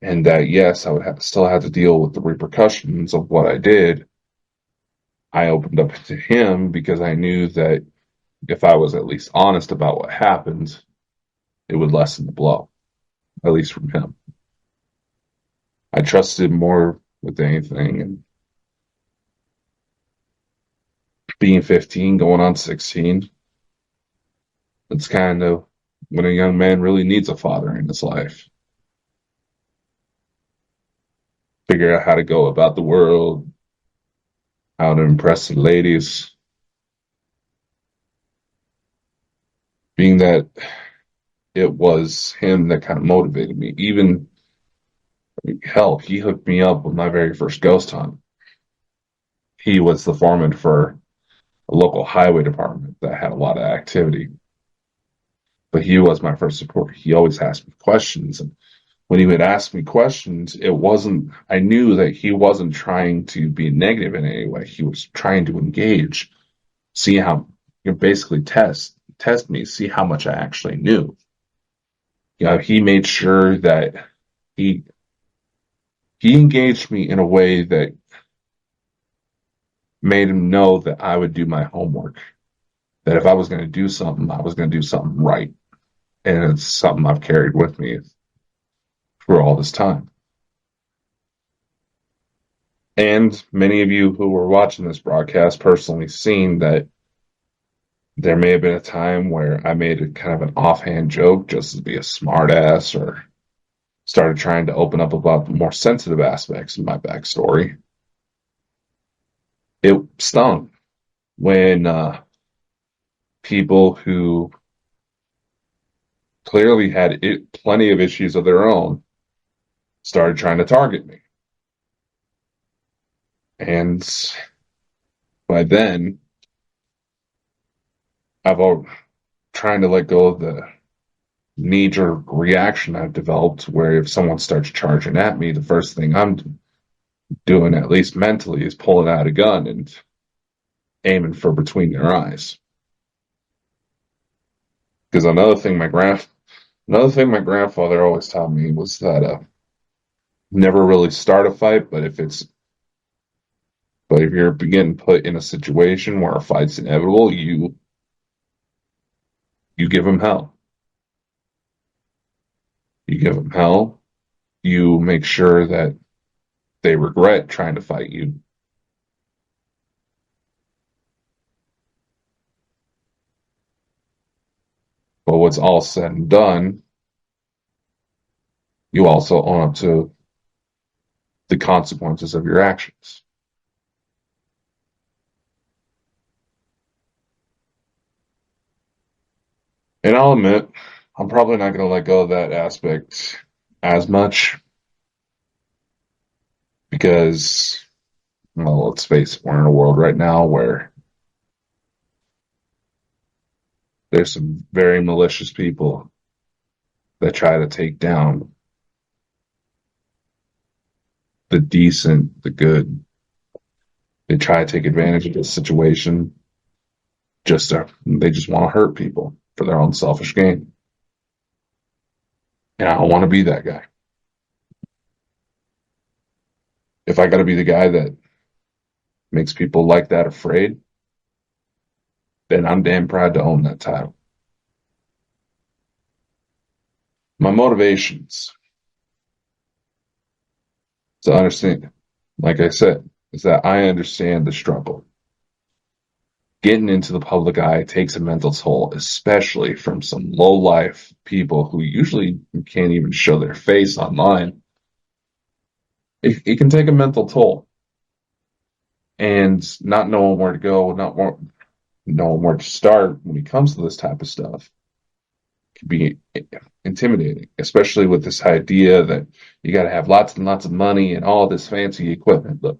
and that, yes, I would still have to deal with the repercussions of what I did. I opened up to him because I knew that if I was at least honest about what happened, it would lessen the blow, at least from him. I trusted him more with anything, and being 15, going on 16, it's kind of when a young man really needs a father in his life. Figure out how to go about the world, how to impress the ladies. Being that it was him that kind of motivated me. Even, hell, he hooked me up with my very first ghost hunt. He was the foreman for a local highway department that had a lot of activity. But he was my first supporter. He always asked me questions. And when he would ask me questions, I knew that he wasn't trying to be negative in any way. He was trying to engage, see how, basically test me, see how much I actually knew. He made sure that he engaged me in a way that made him know that I would do my homework. That if I was going to do something, I was going to do something right. And it's something I've carried with me for all this time. And many of you who were watching this broadcast personally seen that there may have been a time where I made a kind of an offhand joke just to be a smartass, or started trying to open up about the more sensitive aspects of my backstory. It stung when people who clearly had plenty of issues of their own started trying to target me. And by then, I've all trying to let go of the knee-jerk reaction I've developed, where if someone starts charging at me, the first thing I'm doing, at least mentally, is pulling out a gun and aiming for between their eyes. Because another thing my grandfather always taught me was that never really start a fight, but if you're getting put in a situation where a fight's inevitable, you give them hell. You give them hell. You make sure that they regret trying to fight you. But what's all said and done, you also own up to the consequences of your actions. And I'll admit, I'm probably not going to let go of that aspect as much because, well, let's face it, we're in a world right now where there's some very malicious people that try to take down the decent, the good. They try to take advantage of this situation they just want to hurt people for their own selfish gain. And I don't want to be that guy. If I got to be the guy that makes people like that afraid, then I'm damn proud to own that title. My motivations to understand, like I said, is that I understand the struggle. Getting into the public eye takes a mental toll, especially from some low life people who usually can't even show their face online. It can take a mental toll. And not knowing where to go, not knowing where to start when it comes to this type of stuff can be intimidating, especially with this idea that you got to have lots and lots of money and all this fancy equipment. Look,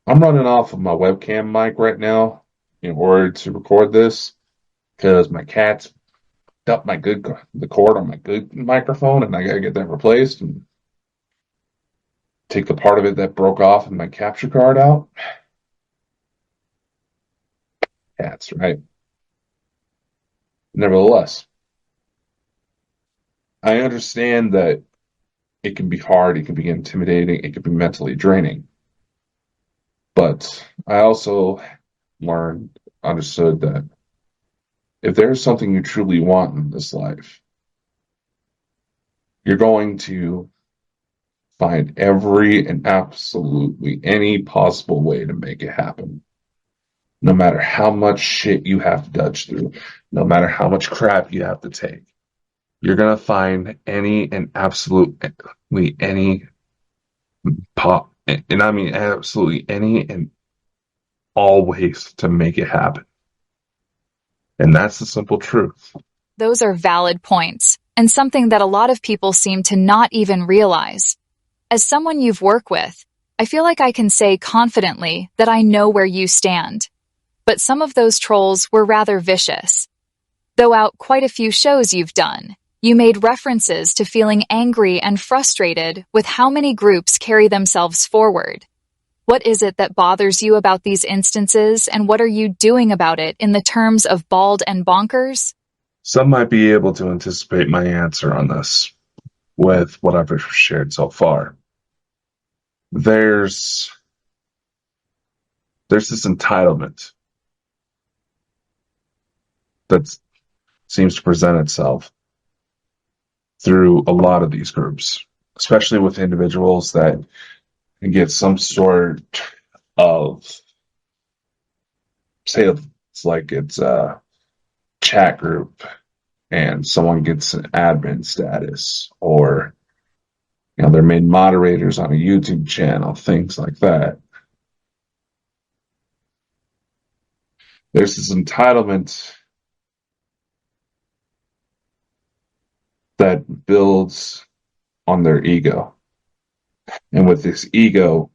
I'm running off of my webcam mic right now in order to record this because my cat's up the cord on my good microphone, and I gotta get that replaced and take the part of it that broke off in my capture card out. Cats, right? Nevertheless, I understand that it can be hard, it can be intimidating, it can be mentally draining. But I also understood that if there's something you truly want in this life, you're going to find every and absolutely any possible way to make it happen. No matter how much shit you have to dodge through, no matter how much crap you have to take, you're going to find any and absolutely any pop, and I mean absolutely any and all ways to make it happen. And that's the simple truth. Those are valid points, and something that a lot of people seem to not even realize. As someone you've worked with, I feel like I can say confidently that I know where you stand. But some of those trolls were rather vicious. Though out quite a few shows you've done, you made references to feeling angry and frustrated with how many groups carry themselves forward. What is it that bothers you about these instances, and what are you doing about it in the terms of Bald and Bonkers? Some might be able to anticipate my answer on this with what I've shared so far. There's this entitlement that seems to present itself through a lot of these groups, especially with individuals that get some sort of, say it's a chat group and someone gets an admin status, or they're made moderators on a YouTube channel, things like that. There's this entitlement that builds on their ego. And with this ego,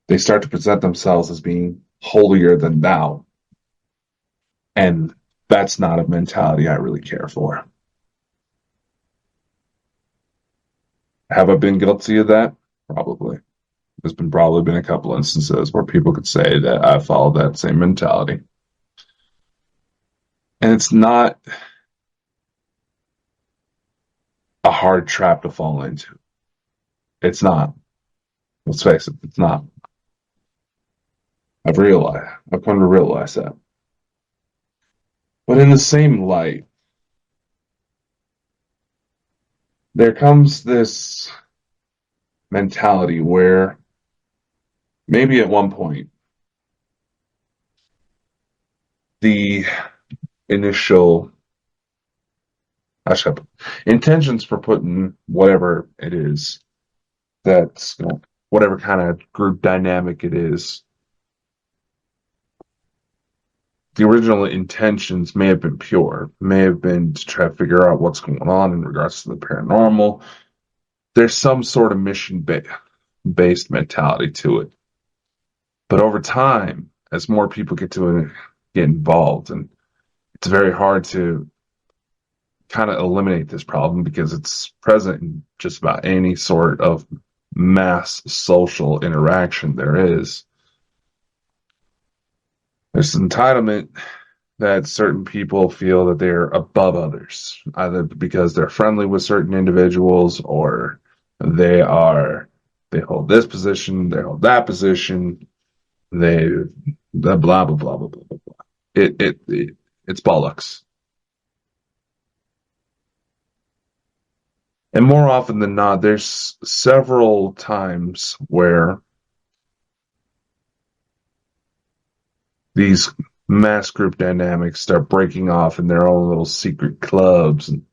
they start to present themselves as being holier than thou. And that's not a mentality I really care for. Have I been guilty of that? Probably. There's probably been a couple instances where people could say that I follow that same mentality. And it's not a hard trap to fall into. It's not. Let's face it, it's not. I've come to realize that. But in the same light, there comes this mentality where maybe at one point the initial intentions for putting whatever it is that's, whatever kind of group dynamic it is. The original intentions may have been pure, may have been to try to figure out what's going on in regards to the paranormal. There's some sort of mission-based mentality to it. But over time, as more people get involved, and it's very hard to kind of eliminate this problem because it's present in just about any sort of mass social interaction there is. There's entitlement that certain people feel that they're above others, either because they're friendly with certain individuals or they hold this position, they hold that position, they blah blah blah blah blah blah blah. It's bollocks. And more often than not, there's several times where these mass group dynamics start breaking off in their own little secret clubs, and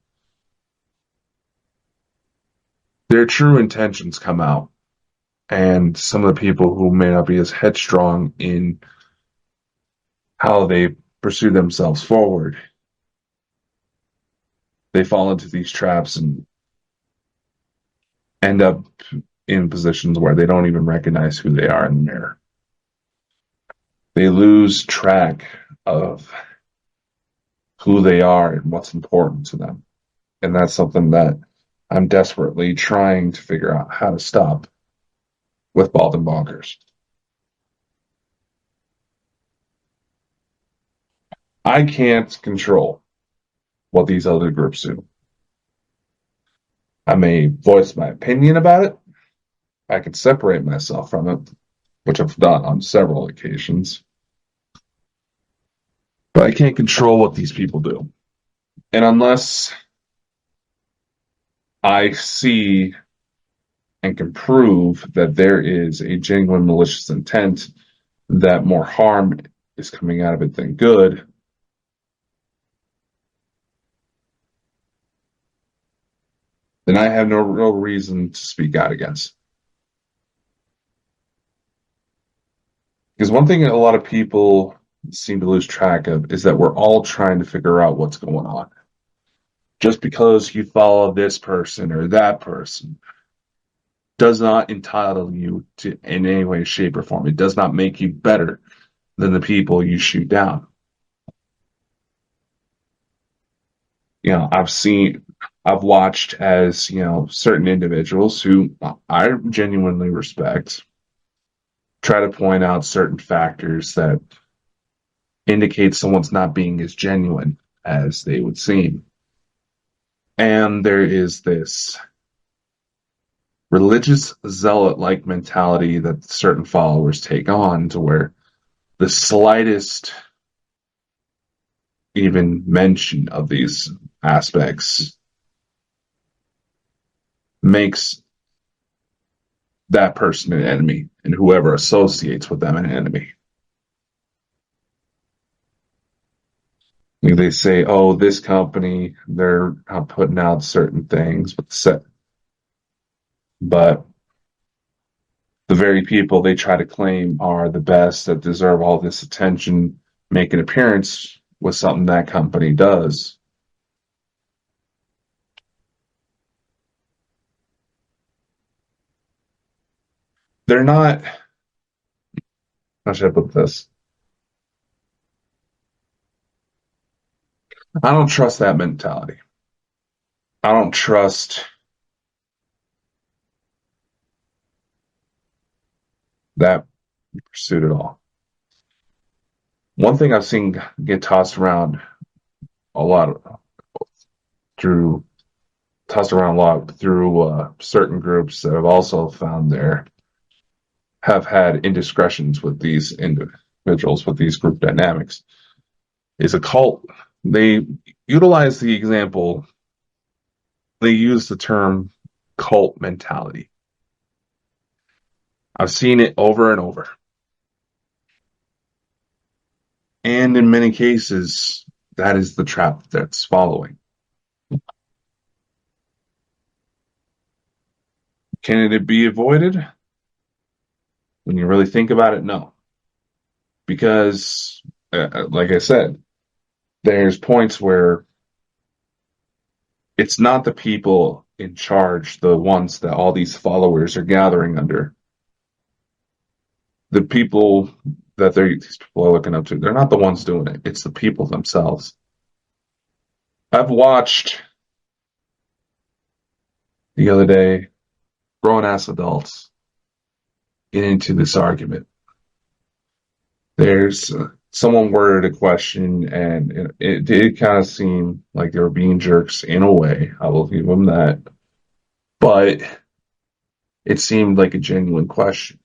their true intentions come out. And some of the people who may not be as headstrong in how they pursue themselves forward, they fall into these traps and end up in positions where they don't even recognize who they are in the mirror. They lose track of who they are and what's important to them. And that's something that I'm desperately trying to figure out how to stop with Bald and Bonkers. I can't control what these other groups do. I may voice my opinion about it. I can separate myself from it, which I've done on several occasions. But I can't control what these people do. And unless I see and can prove that there is a genuine malicious intent, that more harm is coming out of it than good, then I have no real reason to speak out against. Because one thing a lot of people seem to lose track of is that we're all trying to figure out what's going on. Just because you follow this person or that person does not entitle you to in any way, shape, or form. It does not make you better than the people you shoot down. I've watched as, certain individuals who I genuinely respect try to point out certain factors that indicate someone's not being as genuine as they would seem. And there is this religious zealot-like mentality that certain followers take on, to where the slightest even mention of these aspects makes that person an enemy, and whoever associates with them an enemy. They say, oh, this company, they're putting out certain things, but the very people they try to claim are the best, that deserve all this attention, make an appearance with something that company does. They're not, how should I put this? I don't trust that mentality. I don't trust that pursuit at all. One thing I've seen get tossed around a lot through certain groups that I've also found there have had indiscretions with these individuals, with these group dynamics, is a cult. They utilize the example, they use the term cult mentality. I've seen it over and over. And in many cases, that is the trap that's following. Can it be avoided? When you really think about it, no. Because, like I said, there's points where it's not the people in charge, the ones that all these followers are gathering under. The people that these people are looking up to, they're not the ones doing it. It's the people themselves. I've watched the other day grown ass adults get into this argument. There's someone worded a question, and it did kind of seem like they were being jerks in a way. I will give them that. But it seemed like a genuine question.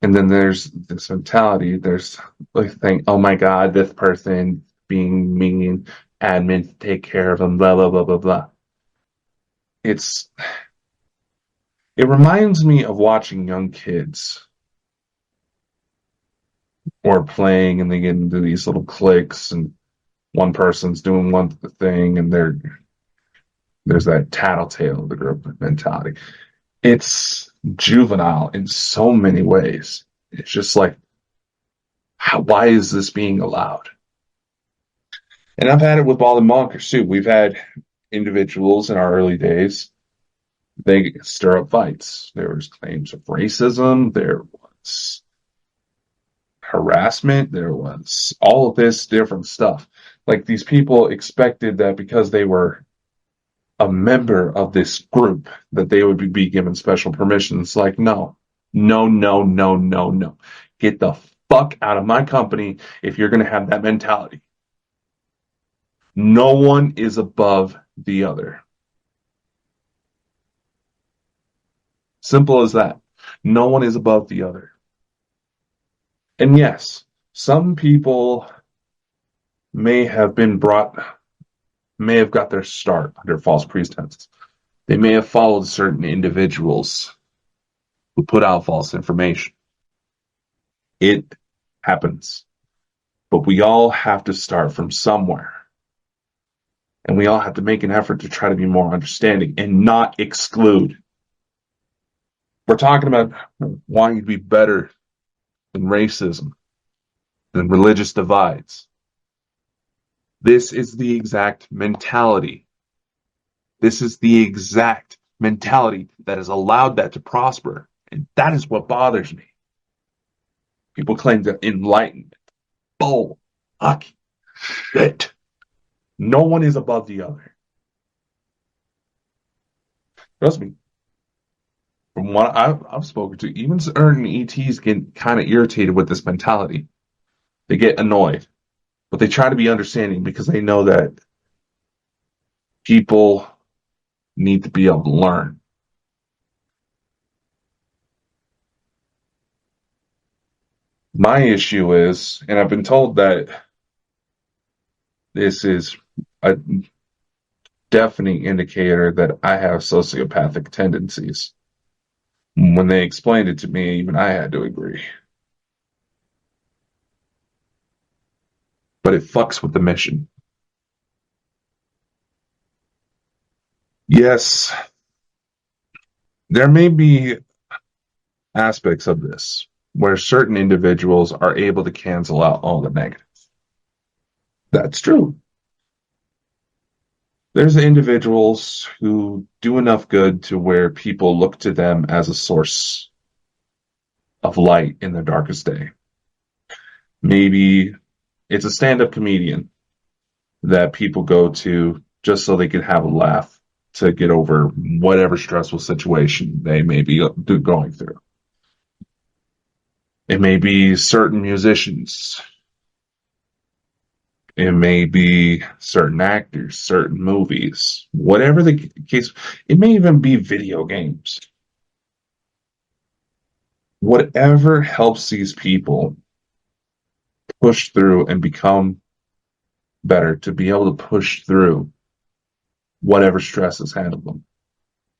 And then there's this mentality. There's like think, oh my God, this person being mean, admin take care of them, blah blah blah blah blah. It reminds me of watching young kids or playing, and they get into these little cliques, and one person's doing one thing, and there's that tattletale of the group mentality. It's juvenile in so many ways. It's just like, why is this being allowed? And I've had it with Bald and Bonkers too. We've had individuals in our early days, they stir up fights. There was claims of racism. There was harassment. There was all of this different stuff. Like these people expected that because they were a member of this group that they would be given special permissions. Like, no, no, no, no, no, no. Get the fuck out of my company if you're going to have that mentality. No one is above the other. Simple as that. No one is above the other. And yes, some people may have got their start under false pretenses. They may have followed certain individuals who put out false information. It happens. But we all have to start from somewhere. And we all have to make an effort to try to be more understanding and not exclude. We're talking about wanting to be better than racism, than religious divides. This is the exact mentality. This is the exact mentality that has allowed that to prosper. And that is what bothers me. People claim that enlightenment. Bull. Fuck. Shit. No one is above the other. Trust me. From what I've spoken to, even certain ETs get kind of irritated with this mentality. They get annoyed. But they try to be understanding because they know that people need to be able to learn. My issue is, and I've been told that this is a definite indicator that I have sociopathic tendencies. When they explained it to me, even I had to agree. But it fucks with the mission. Yes, there may be aspects of this where certain individuals are able to cancel out all the negatives. That's true. There's individuals who do enough good to where people look to them as a source of light in their darkest day. Maybe it's a stand-up comedian that people go to just so they can have a laugh to get over whatever stressful situation they may be going through. It may be certain musicians. It may be certain actors, certain movies, whatever the case. It may even be video games. Whatever helps these people push through and become better, to be able to push through whatever stress has handled them,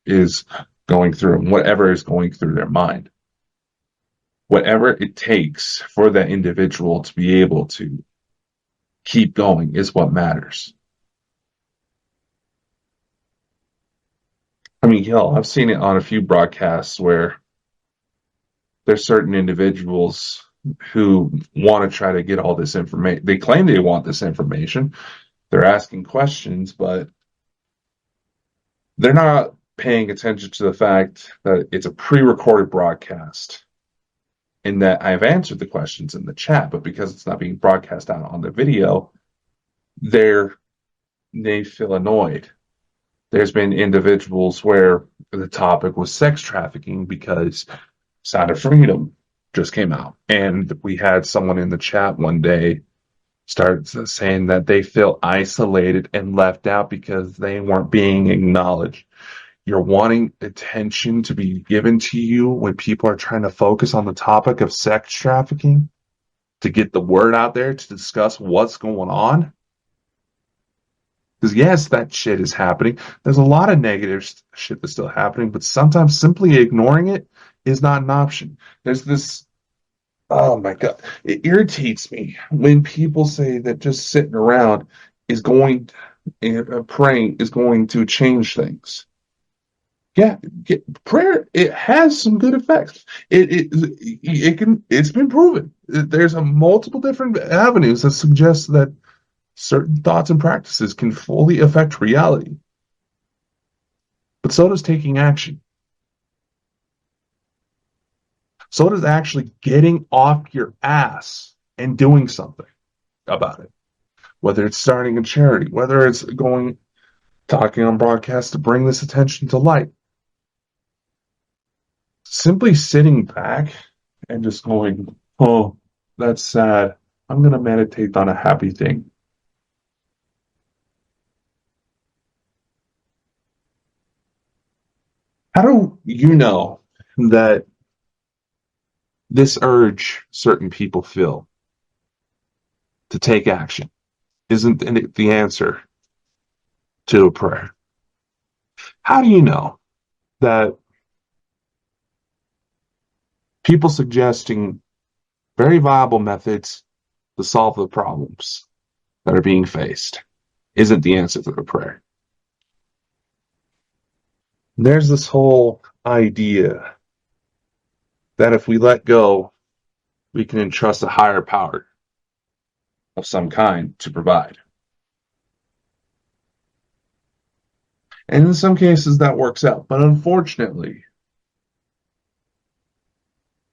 is going through, and whatever is going through their mind. Whatever it takes for that individual to be able to keep going is what matters. I mean, hell, I've seen it on a few broadcasts where there's certain individuals who want to try to get all this information. They claim they want this information. They're asking questions, but they're not paying attention to the fact that it's a pre-recorded broadcast and that I've answered the questions in the chat, but because it's not being broadcast out on the video, they feel annoyed. There's been individuals where the topic was sex trafficking because Sound of Freedom just came out. And we had someone in the chat one day start saying that they feel isolated and left out because they weren't being acknowledged. You're wanting attention to be given to you when people are trying to focus on the topic of sex trafficking to get the word out there to discuss what's going on. Because yes, that shit is happening. There's a lot of negative shit that's still happening, but sometimes simply ignoring it is not an option. There's this, oh my God, it irritates me when people say that just sitting around is going, praying is going to change things. Yeah, prayer, it has some good effects. It's been proven. There's a multiple different avenues that suggest that certain thoughts and practices can fully affect reality. But so does taking action. So does actually getting off your ass and doing something about it. Whether it's starting a charity, whether it's talking on broadcast to bring this attention to light. Simply sitting back and just going, oh, that's sad. I'm going to meditate on a happy thing. How do you know that this urge certain people feel to take action isn't the answer to a prayer? How do you know that people suggesting very viable methods to solve the problems that are being faced isn't the answer to the prayer? There's this whole idea that if we let go, we can entrust a higher power of some kind to provide. And in some cases that works out. But unfortunately,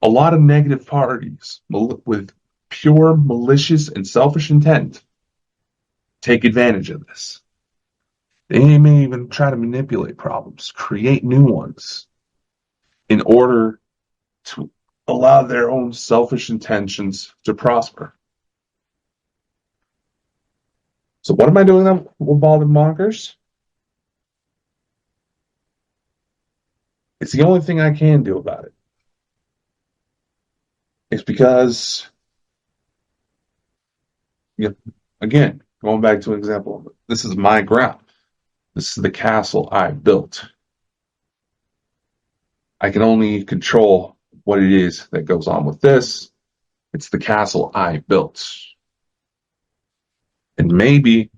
a lot of negative parties with pure malicious and selfish intent take advantage of this. They may even try to manipulate problems, create new ones in order to allow their own selfish intentions to prosper. So what am I doing then with Bald and Bonkers? It's the only thing I can do about it. It's because, again, going back to an example, this is my ground. This is the castle I built. I can only control what it is that goes on with this. It's the castle I built. And maybe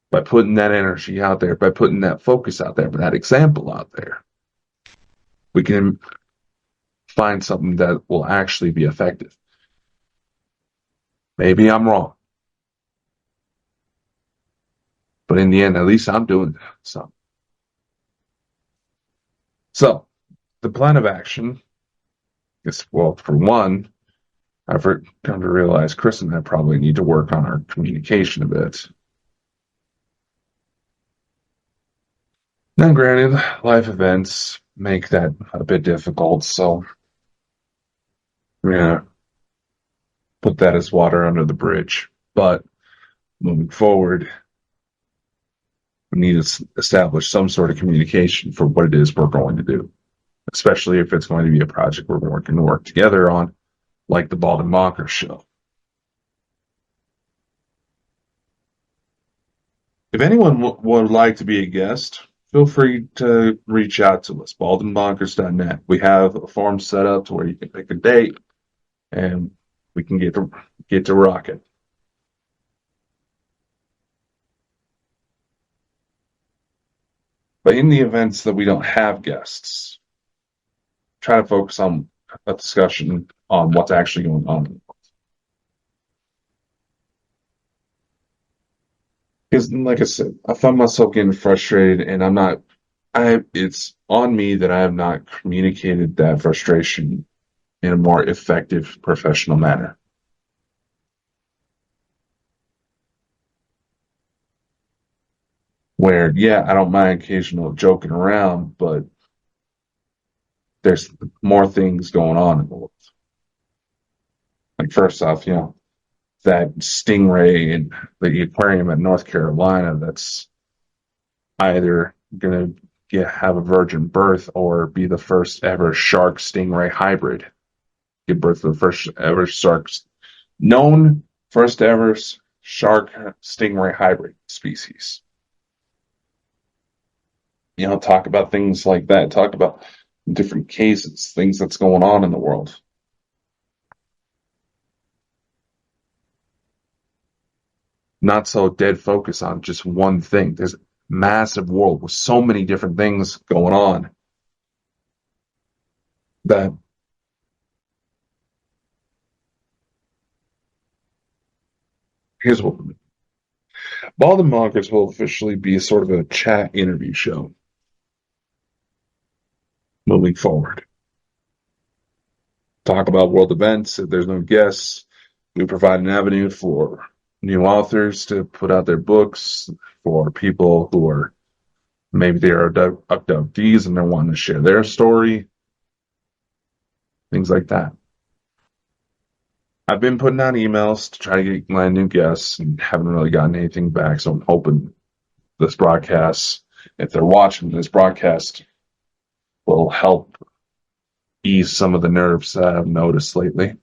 by putting that energy out there, by putting that focus out there, that example out there, we can find something that will actually be effective. Maybe I'm wrong. But in the end, at least I'm doing something. So, the plan of action is, well, for one, I've come to realize Chris and I probably need to work on our communication a bit. Now, granted, life events make that a bit difficult, so yeah, put that as water under the bridge. But moving forward, we need to establish some sort of communication for what it is we're going to do, especially if it's going to be a project we're going to work together on, like the Bald and Bonkers show. If anyone would like to be a guest, feel free to reach out to us, baldandbonkers.net. We have a form set up to where you can pick a date and we can get to rocking. But in the events that we don't have guests, try to focus on a discussion on what's actually going on. Because, like I said, I find myself getting frustrated, and it's on me that I have not communicated that frustration in a more effective professional manner. Where, yeah, I don't mind occasional joking around, but there's more things going on in the world. Like, first off, that stingray in the aquarium at North Carolina that's either going to have a virgin birth or be the first ever shark stingray hybrid. Give birth to the first ever known first ever shark stingray hybrid species. Talk about things like that. Talk about different cases, things that's going on in the world. Not so dead focus on just one thing. There's a massive world with so many different things going on that here's what Bald and Bonkers will officially be sort of a chat interview show moving forward. Talk about world events. If there's no guests, we provide an avenue for new authors to put out their books, for people who are maybe they are abductees and they're wanting to share their story, things like that. I've been putting out emails to try to get my new guests and haven't really gotten anything back, so I'm hoping this broadcast, if they're watching this broadcast, will help ease some of the nerves that I've noticed lately.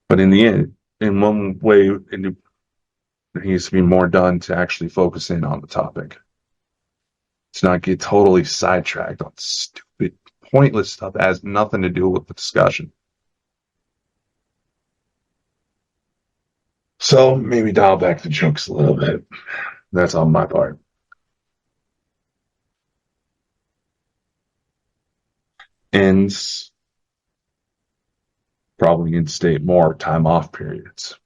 But in the end, in one way, there needs to be more done to actually focus in on the topic. To not get totally sidetracked on stupid, pointless stuff that has nothing to do with the discussion. So maybe dial back the jokes a little bit. That's on my part. And probably instate more time off periods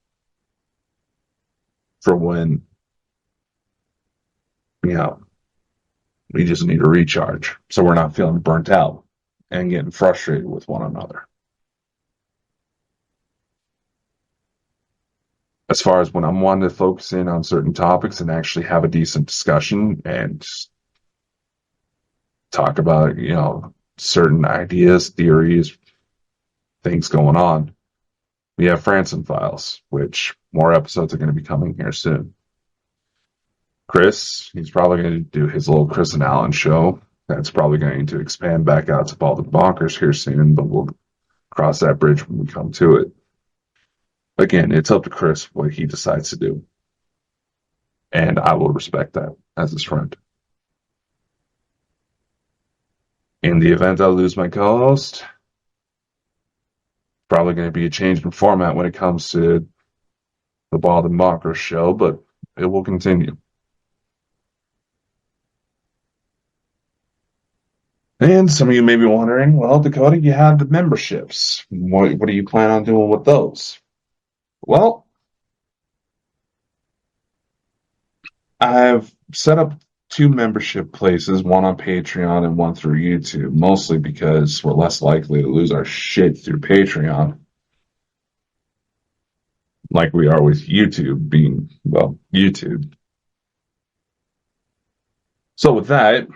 for when, we just need to recharge. So we're not feeling burnt out and getting frustrated with one another. As far as when I'm wanting to focus in on certain topics and actually have a decent discussion and talk about, certain ideas, theories, things going on, we have Frandsen Files, which more episodes are going to be coming here soon. Chris, he's probably going to do his little Chris and Alan show. That's probably going to expand back out to Bald and Bonkers here soon, but we'll cross that bridge when we come to it. Again, it's up to Chris what he decides to do. And I will respect that as his friend. In the event I lose my co-host, probably going to be a change in format when it comes to the Bald and Bonkers show, but it will continue. And some of you may be wondering, well, Dakota, you have the memberships. What do you plan on doing with those? Well, I've set up 2 membership places, one on Patreon and one through YouTube, mostly because we're less likely to lose our shit through Patreon, like we are with YouTube being, YouTube. So with that,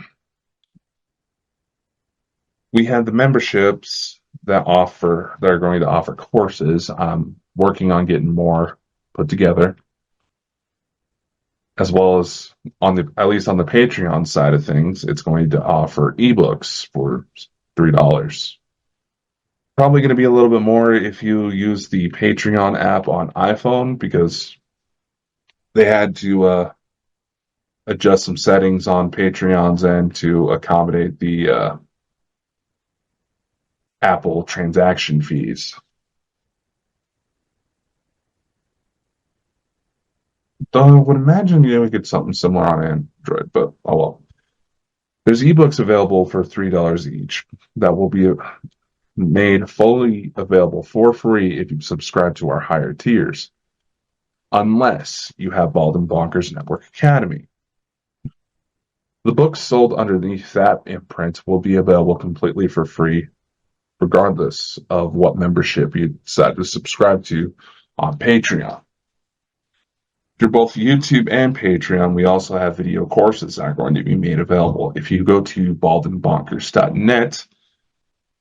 we have the memberships that are going to offer courses. I'm working on getting more put together, as well as at least on the Patreon side of things, it's going to offer ebooks for $3. Probably going to be a little bit more if you use the Patreon app on iPhone, because they had to adjust some settings on Patreon's end to accommodate the Apple transaction fees. Though I would imagine we get something similar on Android, but oh well. There's ebooks available for $3 each that will be made fully available for free if you subscribe to our higher tiers, unless you have Bald and Bonkers Network Academy. The books sold underneath that imprint will be available completely for free, regardless of what membership you decide to subscribe to on Patreon. Through both YouTube and Patreon, we also have video courses that are going to be made available. If you go to baldandbonkers.net,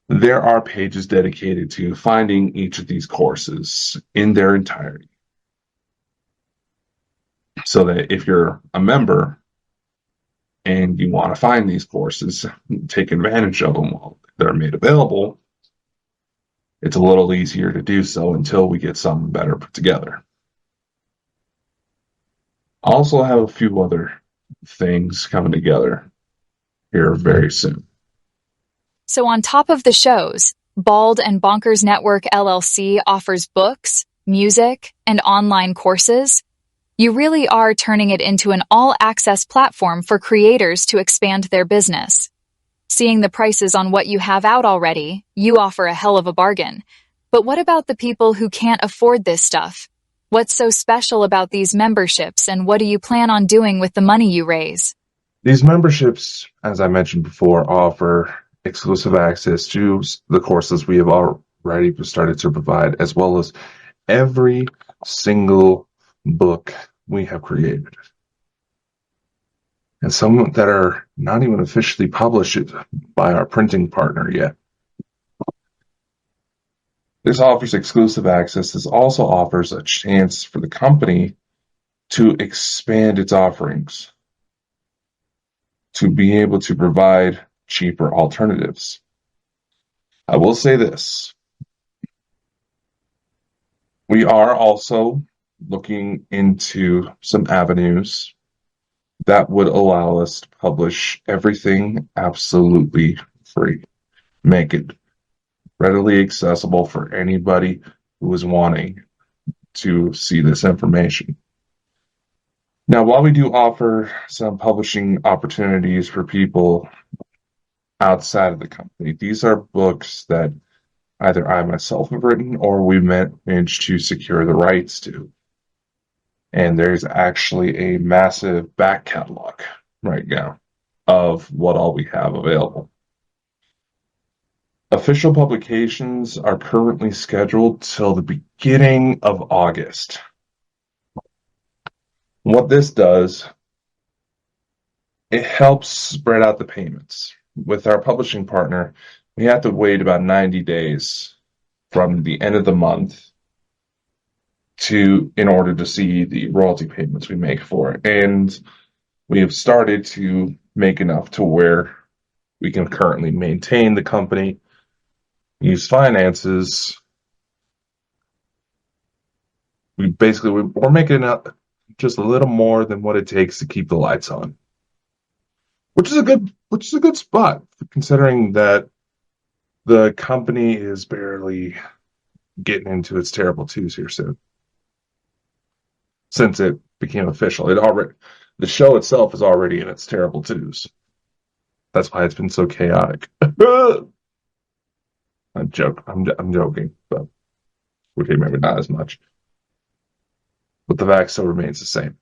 there are pages dedicated to finding each of these courses in their entirety. So that if you're a member and you want to find these courses, take advantage of them while they're made available, it's a little easier to do so until we get something better put together. I also have a few other things coming together here very soon. So on top of the shows, Bald and Bonkers Network LLC offers books, music, and online courses. You really are turning it into an all-access platform for creators to expand their business. Seeing the prices on what you have out already, you offer a hell of a bargain. But what about the people who can't afford this stuff? What's so special about these memberships, and what do you plan on doing with the money you raise? These memberships, as I mentioned before, offer exclusive access to the courses we have already started to provide, as well as every single book we have created. And some that are not even officially published by our printing partner yet. This offers exclusive access. This also offers a chance for the company to expand its offerings, to be able to provide cheaper alternatives. I will say this. We are also looking into some avenues that would allow us to publish everything absolutely free. Make it readily accessible for anybody who is wanting to see this information. Now, while we do offer some publishing opportunities for people outside of the company, these are books that either I myself have written or we managed to secure the rights to. And there's actually a massive back catalog right now of what all we have available. Official publications are currently scheduled till the beginning of August. What this does, it helps spread out the payments. With our publishing partner, we have to wait about 90 days from the end of the month in order to see the royalty payments we make for it. And we have started to make enough to where we can currently maintain the company, use finances. We're making up just a little more than what it takes to keep the lights on, which is a good spot considering that the company is barely getting into its terrible twos here soon. Since it became official, the show itself is already in its terrible twos. That's why it's been so chaotic. I'm joking, but okay, maybe not as much. But the fact still remains the same.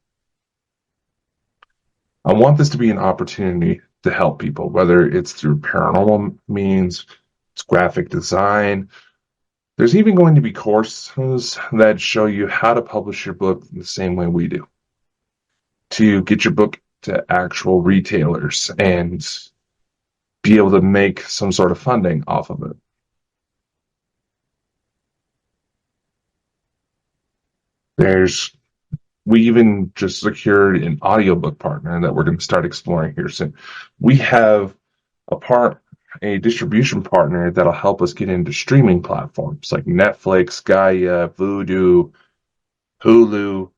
I want this to be an opportunity to help people, whether it's through paranormal means, it's graphic design. There's even going to be courses that show you how to publish your book the same way we do, to get your book to actual retailers and be able to make some sort of funding off of it. We even just secured an audiobook partner that we're going to start exploring here soon. We have a distribution partner that'll help us get into streaming platforms like Netflix, Gaia, Vudu, Hulu.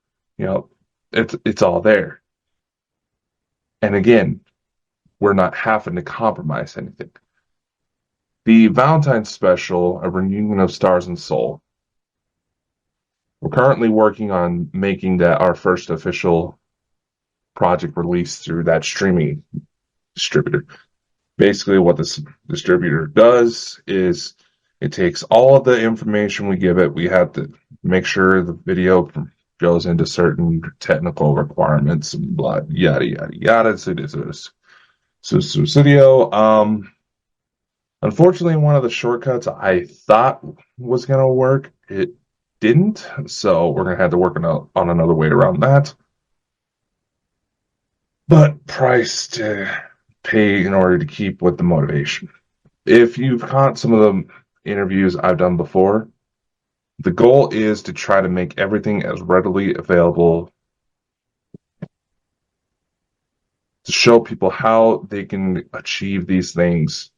It's all there. And again, we're not having to compromise anything. The Valentine's special, A Reunion of Stars and Soul, We're currently working on making that our first official project release through that streaming distributor. Basically, what this distributor does is it takes all of the information we give it. We have to make sure the video goes into certain technical requirements and blah, yada, yada, yada. Unfortunately, one of the shortcuts I thought was going to work, it didn't. So we're going to have to work on another way around that. But price to pay in order to keep with the motivation. If you've caught some of the interviews I've done before, the goal is to try to make everything as readily available to show people how they can achieve these things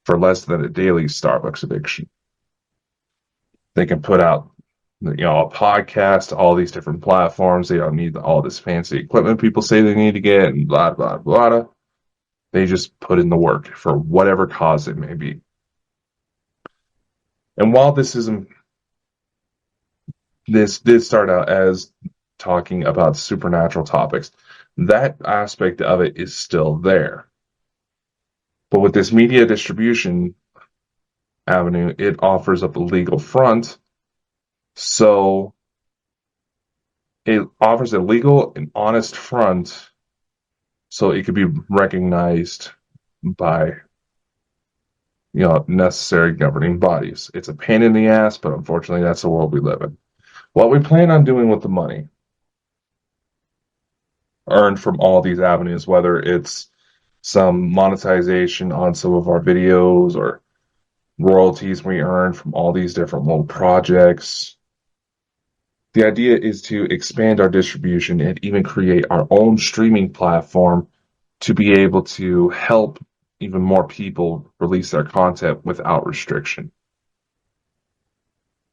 for less than a daily Starbucks addiction. They can put out, a podcast, all these different platforms. They don't need all this fancy equipment people say they need to get, and blah, blah, blah. They just put in the work for whatever cause it may be. And while this did start out as talking about supernatural topics, that aspect of it is still there. But with this media distribution avenue, it offers up a legal front. So it offers a legal and honest front so it could be recognized by necessary governing bodies. It's a pain in the ass, but unfortunately that's the world we live in. What we plan on doing with the money earned from all these avenues, whether it's some monetization on some of our videos or royalties we earn from all these different little projects. The idea is to expand our distribution and even create our own streaming platform to be able to help even more people release their content without restriction.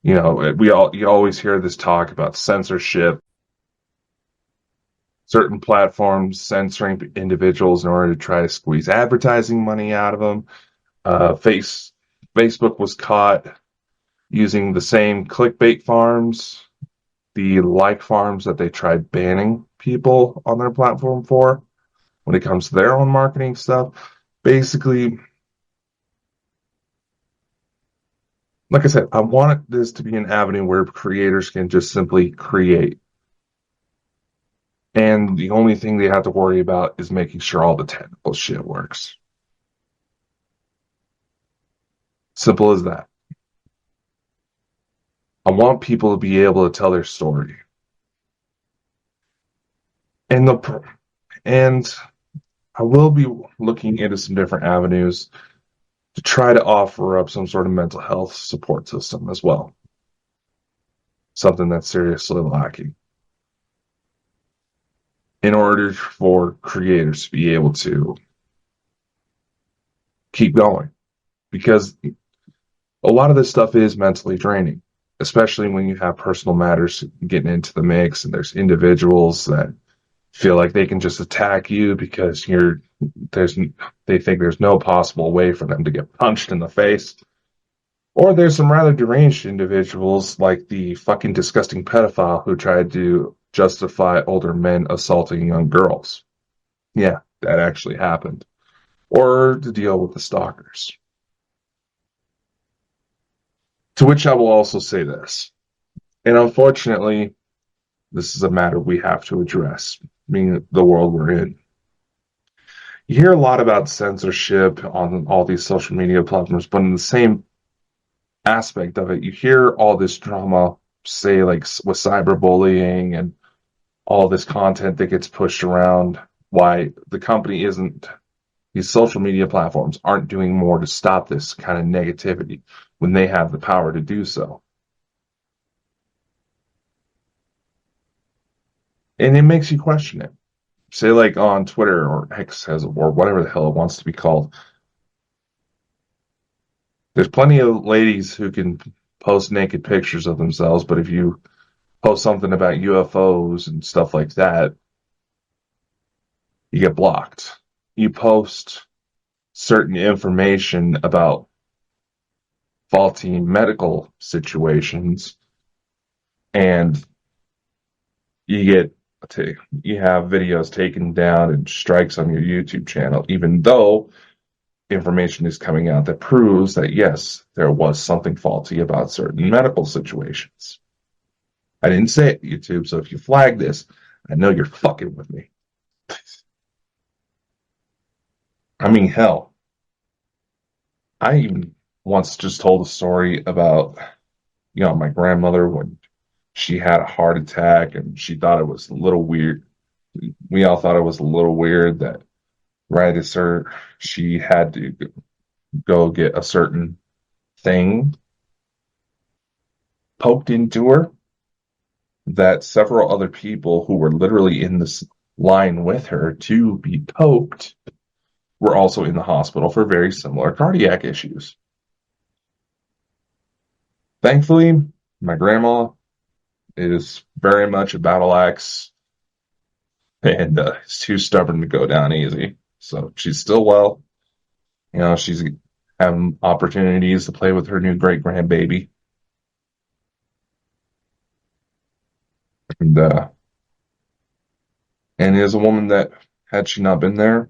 You always hear this talk about censorship, certain platforms censoring individuals in order to try to squeeze advertising money out of them. Facebook was caught using the same clickbait farms, the like farms that they tried banning people on their platform for when it comes to their own marketing stuff. Basically, like I said, I want this to be an avenue where creators can just simply create. And the only thing they have to worry about is making sure all the technical shit works. Simple as that. I want people to be able to tell their story. And I will be looking into some different avenues to try to offer up some sort of mental health support system as well. Something that's seriously lacking. In order for creators to be able to keep going. Because a lot of this stuff is mentally draining, especially when you have personal matters getting into the mix and there's individuals that feel like they can just attack you because they think there's no possible way for them to get punched in the face. Or there's some rather deranged individuals like the fucking disgusting pedophile who tried to justify older men assaulting young girls. Yeah, that actually happened. Or to deal with the stalkers. To which I will also say this. And unfortunately, this is a matter we have to address, being the world we're in. You hear a lot about censorship on all these social media platforms, but in the same aspect of it, you hear all this drama, say like with cyberbullying and all this content that gets pushed around, why these social media platforms aren't doing more to stop this kind of negativity when they have the power to do so. And it makes you question it. Say like on Twitter or X or whatever the hell it wants to be called. There's plenty of ladies who can post naked pictures of themselves, but if you post something about UFOs and stuff like that, you get blocked. You post certain information about faulty medical situations, and you have videos taken down and strikes on your YouTube channel, even though information is coming out that proves that yes, there was something faulty about certain medical situations. I didn't say it, YouTube, so if you flag this, I know you're fucking with me. I mean, hell, I even once just told a story about, my grandmother when she had a heart attack and she thought it was a little weird. We all thought it was a little weird that right as she had to go get a certain thing poked into her, that several other people who were literally in this line with her to be poked were also in the hospital for very similar cardiac issues. Thankfully, my grandma is very much a battle axe and is too stubborn to go down easy. So she's still well. She's having opportunities to play with her new great grandbaby. And is a woman that, had she not been there,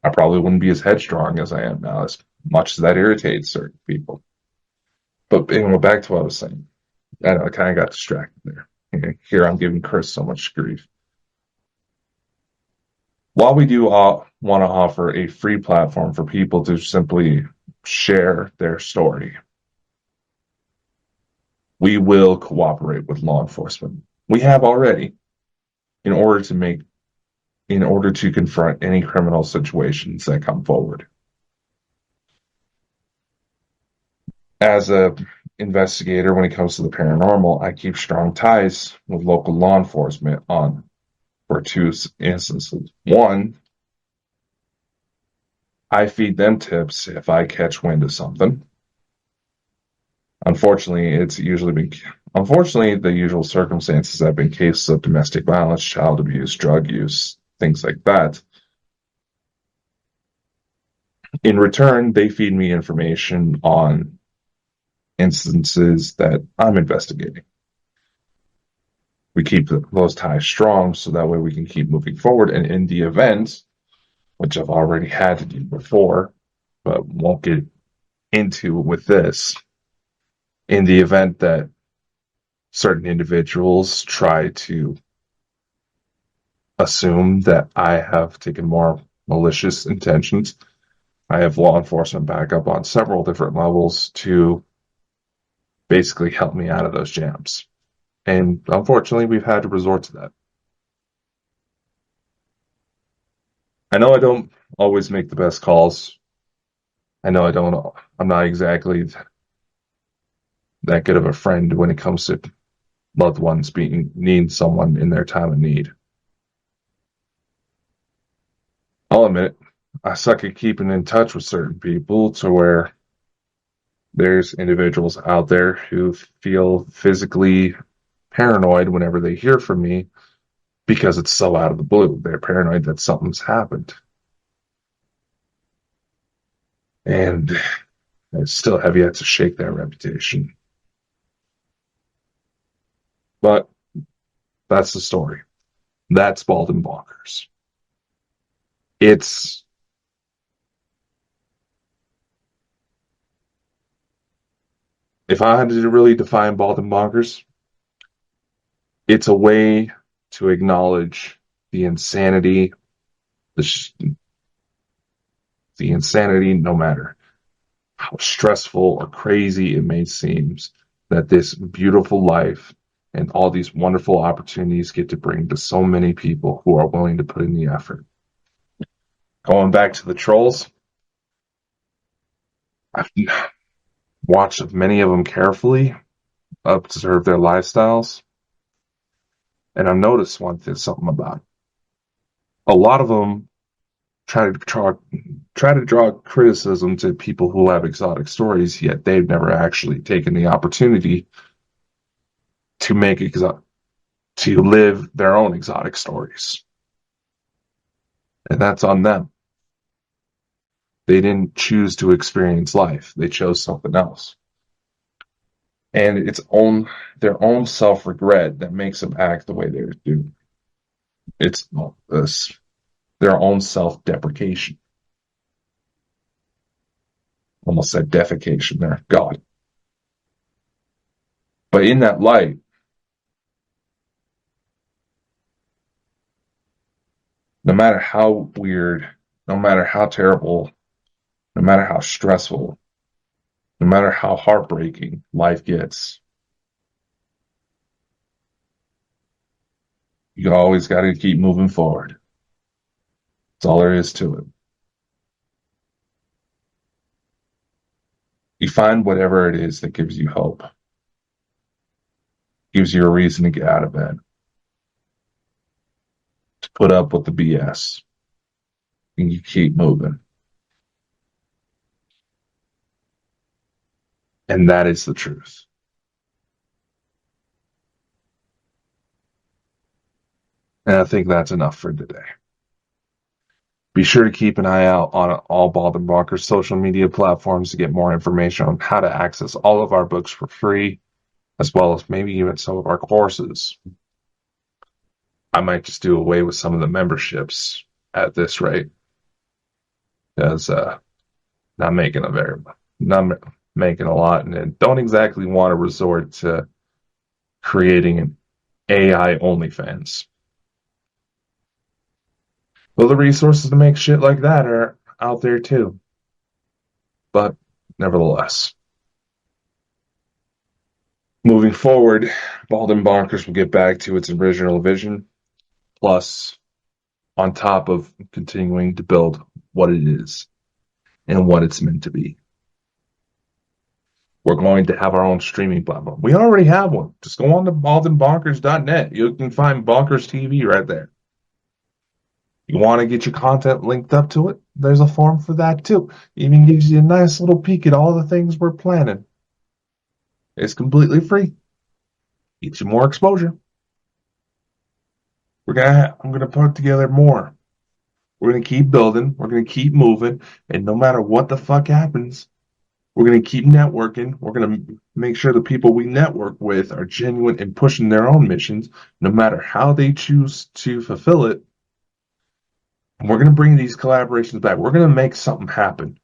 I probably wouldn't be as headstrong as I am now, as much as that irritates certain people. But back to what I was saying. I know I kind of got distracted there. Here I'm giving Chris so much grief. While we do want to offer a free platform for people to simply share their story, we will cooperate with law enforcement. We have already, in order to confront any criminal situations that come forward. As a investigator, when it comes to the paranormal, I keep strong ties with local law enforcement for two instances. One, I feed them tips if I catch wind of something. Unfortunately, the usual circumstances have been cases of domestic violence, child abuse, drug use, things like that. In return, they feed me information on instances that I'm investigating. We keep those ties strong so that way we can keep moving forward. And in the event, which I've already had to do before, but won't get into with this, in the event that certain individuals try to assume that I have taken more malicious intentions, I have law enforcement backup on several different levels to basically help me out of those jams. And unfortunately, we've had to resort to that. I know I don't always make the best calls. I know I'm not exactly that good of a friend when it comes to loved ones needing someone in their time of need. I'll admit, I suck at keeping in touch with certain people to where there's individuals out there who feel physically paranoid whenever they hear from me because it's so out of the blue. They're paranoid that something's happened. And I still have yet to shake that reputation. But that's the story. That's Bald and Bonkers. If I had to really define Bald and Bonkers, it's a way to acknowledge the insanity, the insanity, no matter how stressful or crazy it may seem, that this beautiful life and all these wonderful opportunities get to bring to so many people who are willing to put in the effort. Going back to the trolls, I've watched many of them carefully, observed their lifestyles, and I've noticed something about it. A lot of them try to draw criticism to people who have exotic stories, yet they've never actually taken the opportunity to live their own exotic stories. And that's on them. They didn't choose to experience life. They chose something else. And it's their own self-regret that makes them act the way they do. It's their own self-deprecation. Almost said defecation there. God. But in that light, no matter how weird, no matter how terrible, no matter how stressful, no matter how heartbreaking life gets, you always got to keep moving forward. That's all there is to it. You find whatever it is that gives you hope, gives you a reason to get out of bed, to put up with the BS, and you keep moving. And that is the truth. And I think that's enough for today. Be sure to keep an eye out on all Bald and Bonkers social media platforms to get more information on how to access all of our books for free, as well as maybe even some of our courses. I might just do away with some of the memberships at this rate, because not making a lot, and don't exactly want to resort to creating an AI OnlyFans. Well, the resources to make shit like that are out there too. But nevertheless, moving forward, Bald and Bonkers will get back to its original vision, plus on top of continuing to build what it is and what it's meant to be. We're going to have our own streaming platform. We already have one. Just go on to baldandbonkers.net. You can find Bonkers TV right there. You want to get your content linked up to it? There's a form for that too. Even gives you a nice little peek at all the things we're planning. It's completely free. Gets you more exposure. I'm gonna put together more. We're gonna keep building. We're gonna keep moving, and no matter what the fuck happens, we're gonna keep networking. We're gonna make sure the people we network with are genuine and pushing their own missions, no matter how they choose to fulfill it. And we're gonna bring these collaborations back. We're gonna make something happen.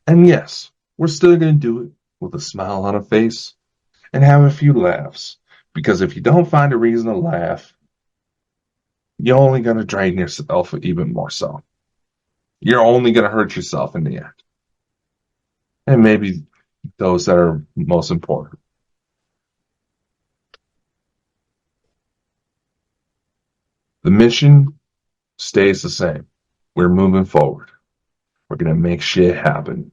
And yes, we're still gonna do it with a smile on our face and have a few laughs. Because if you don't find a reason to laugh, you're only going to drain yourself even more so. You're only going to hurt yourself in the end. And maybe those that are most important. The mission stays the same. We're moving forward. We're going to make shit happen.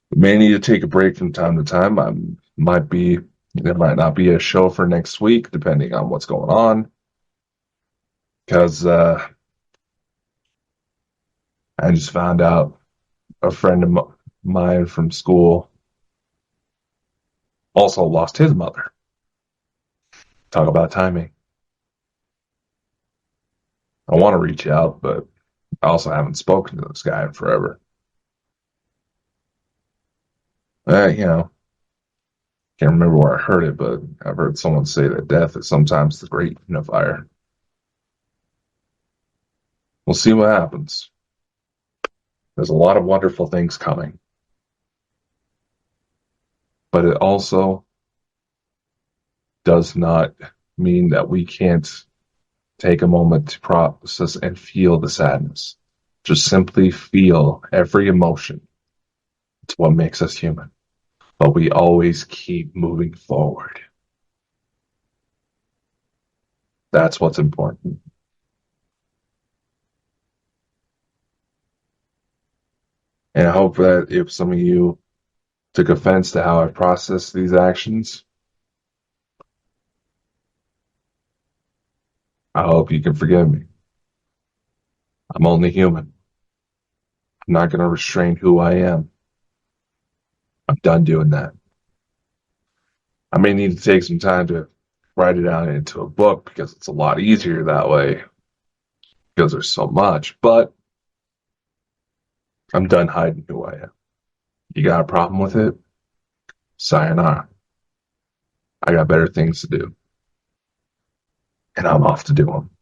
We may need to take a break from time to time. There might not be a show for next week, depending on what's going on. Because I just found out a friend of mine from school also lost his mother. Talk about timing. I want to reach out, but I also haven't spoken to this guy in forever. Can't remember where I heard it, but I've heard someone say that death is sometimes the great unifier. We'll see what happens. There's a lot of wonderful things coming. But it also does not mean that we can't take a moment to process and feel the sadness. Just simply feel every emotion. It's what makes us human. But we always keep moving forward. That's what's important. And I hope that if some of you took offense to how I processed these actions, I hope you can forgive me. I'm only human. I'm not going to restrain who I am. I'm done doing that. I may need to take some time to write it out into a book because it's a lot easier that way because there's so much, but I'm done hiding who I am. You got a problem with it? sayonara. I got better things to do, and I'm off to do them.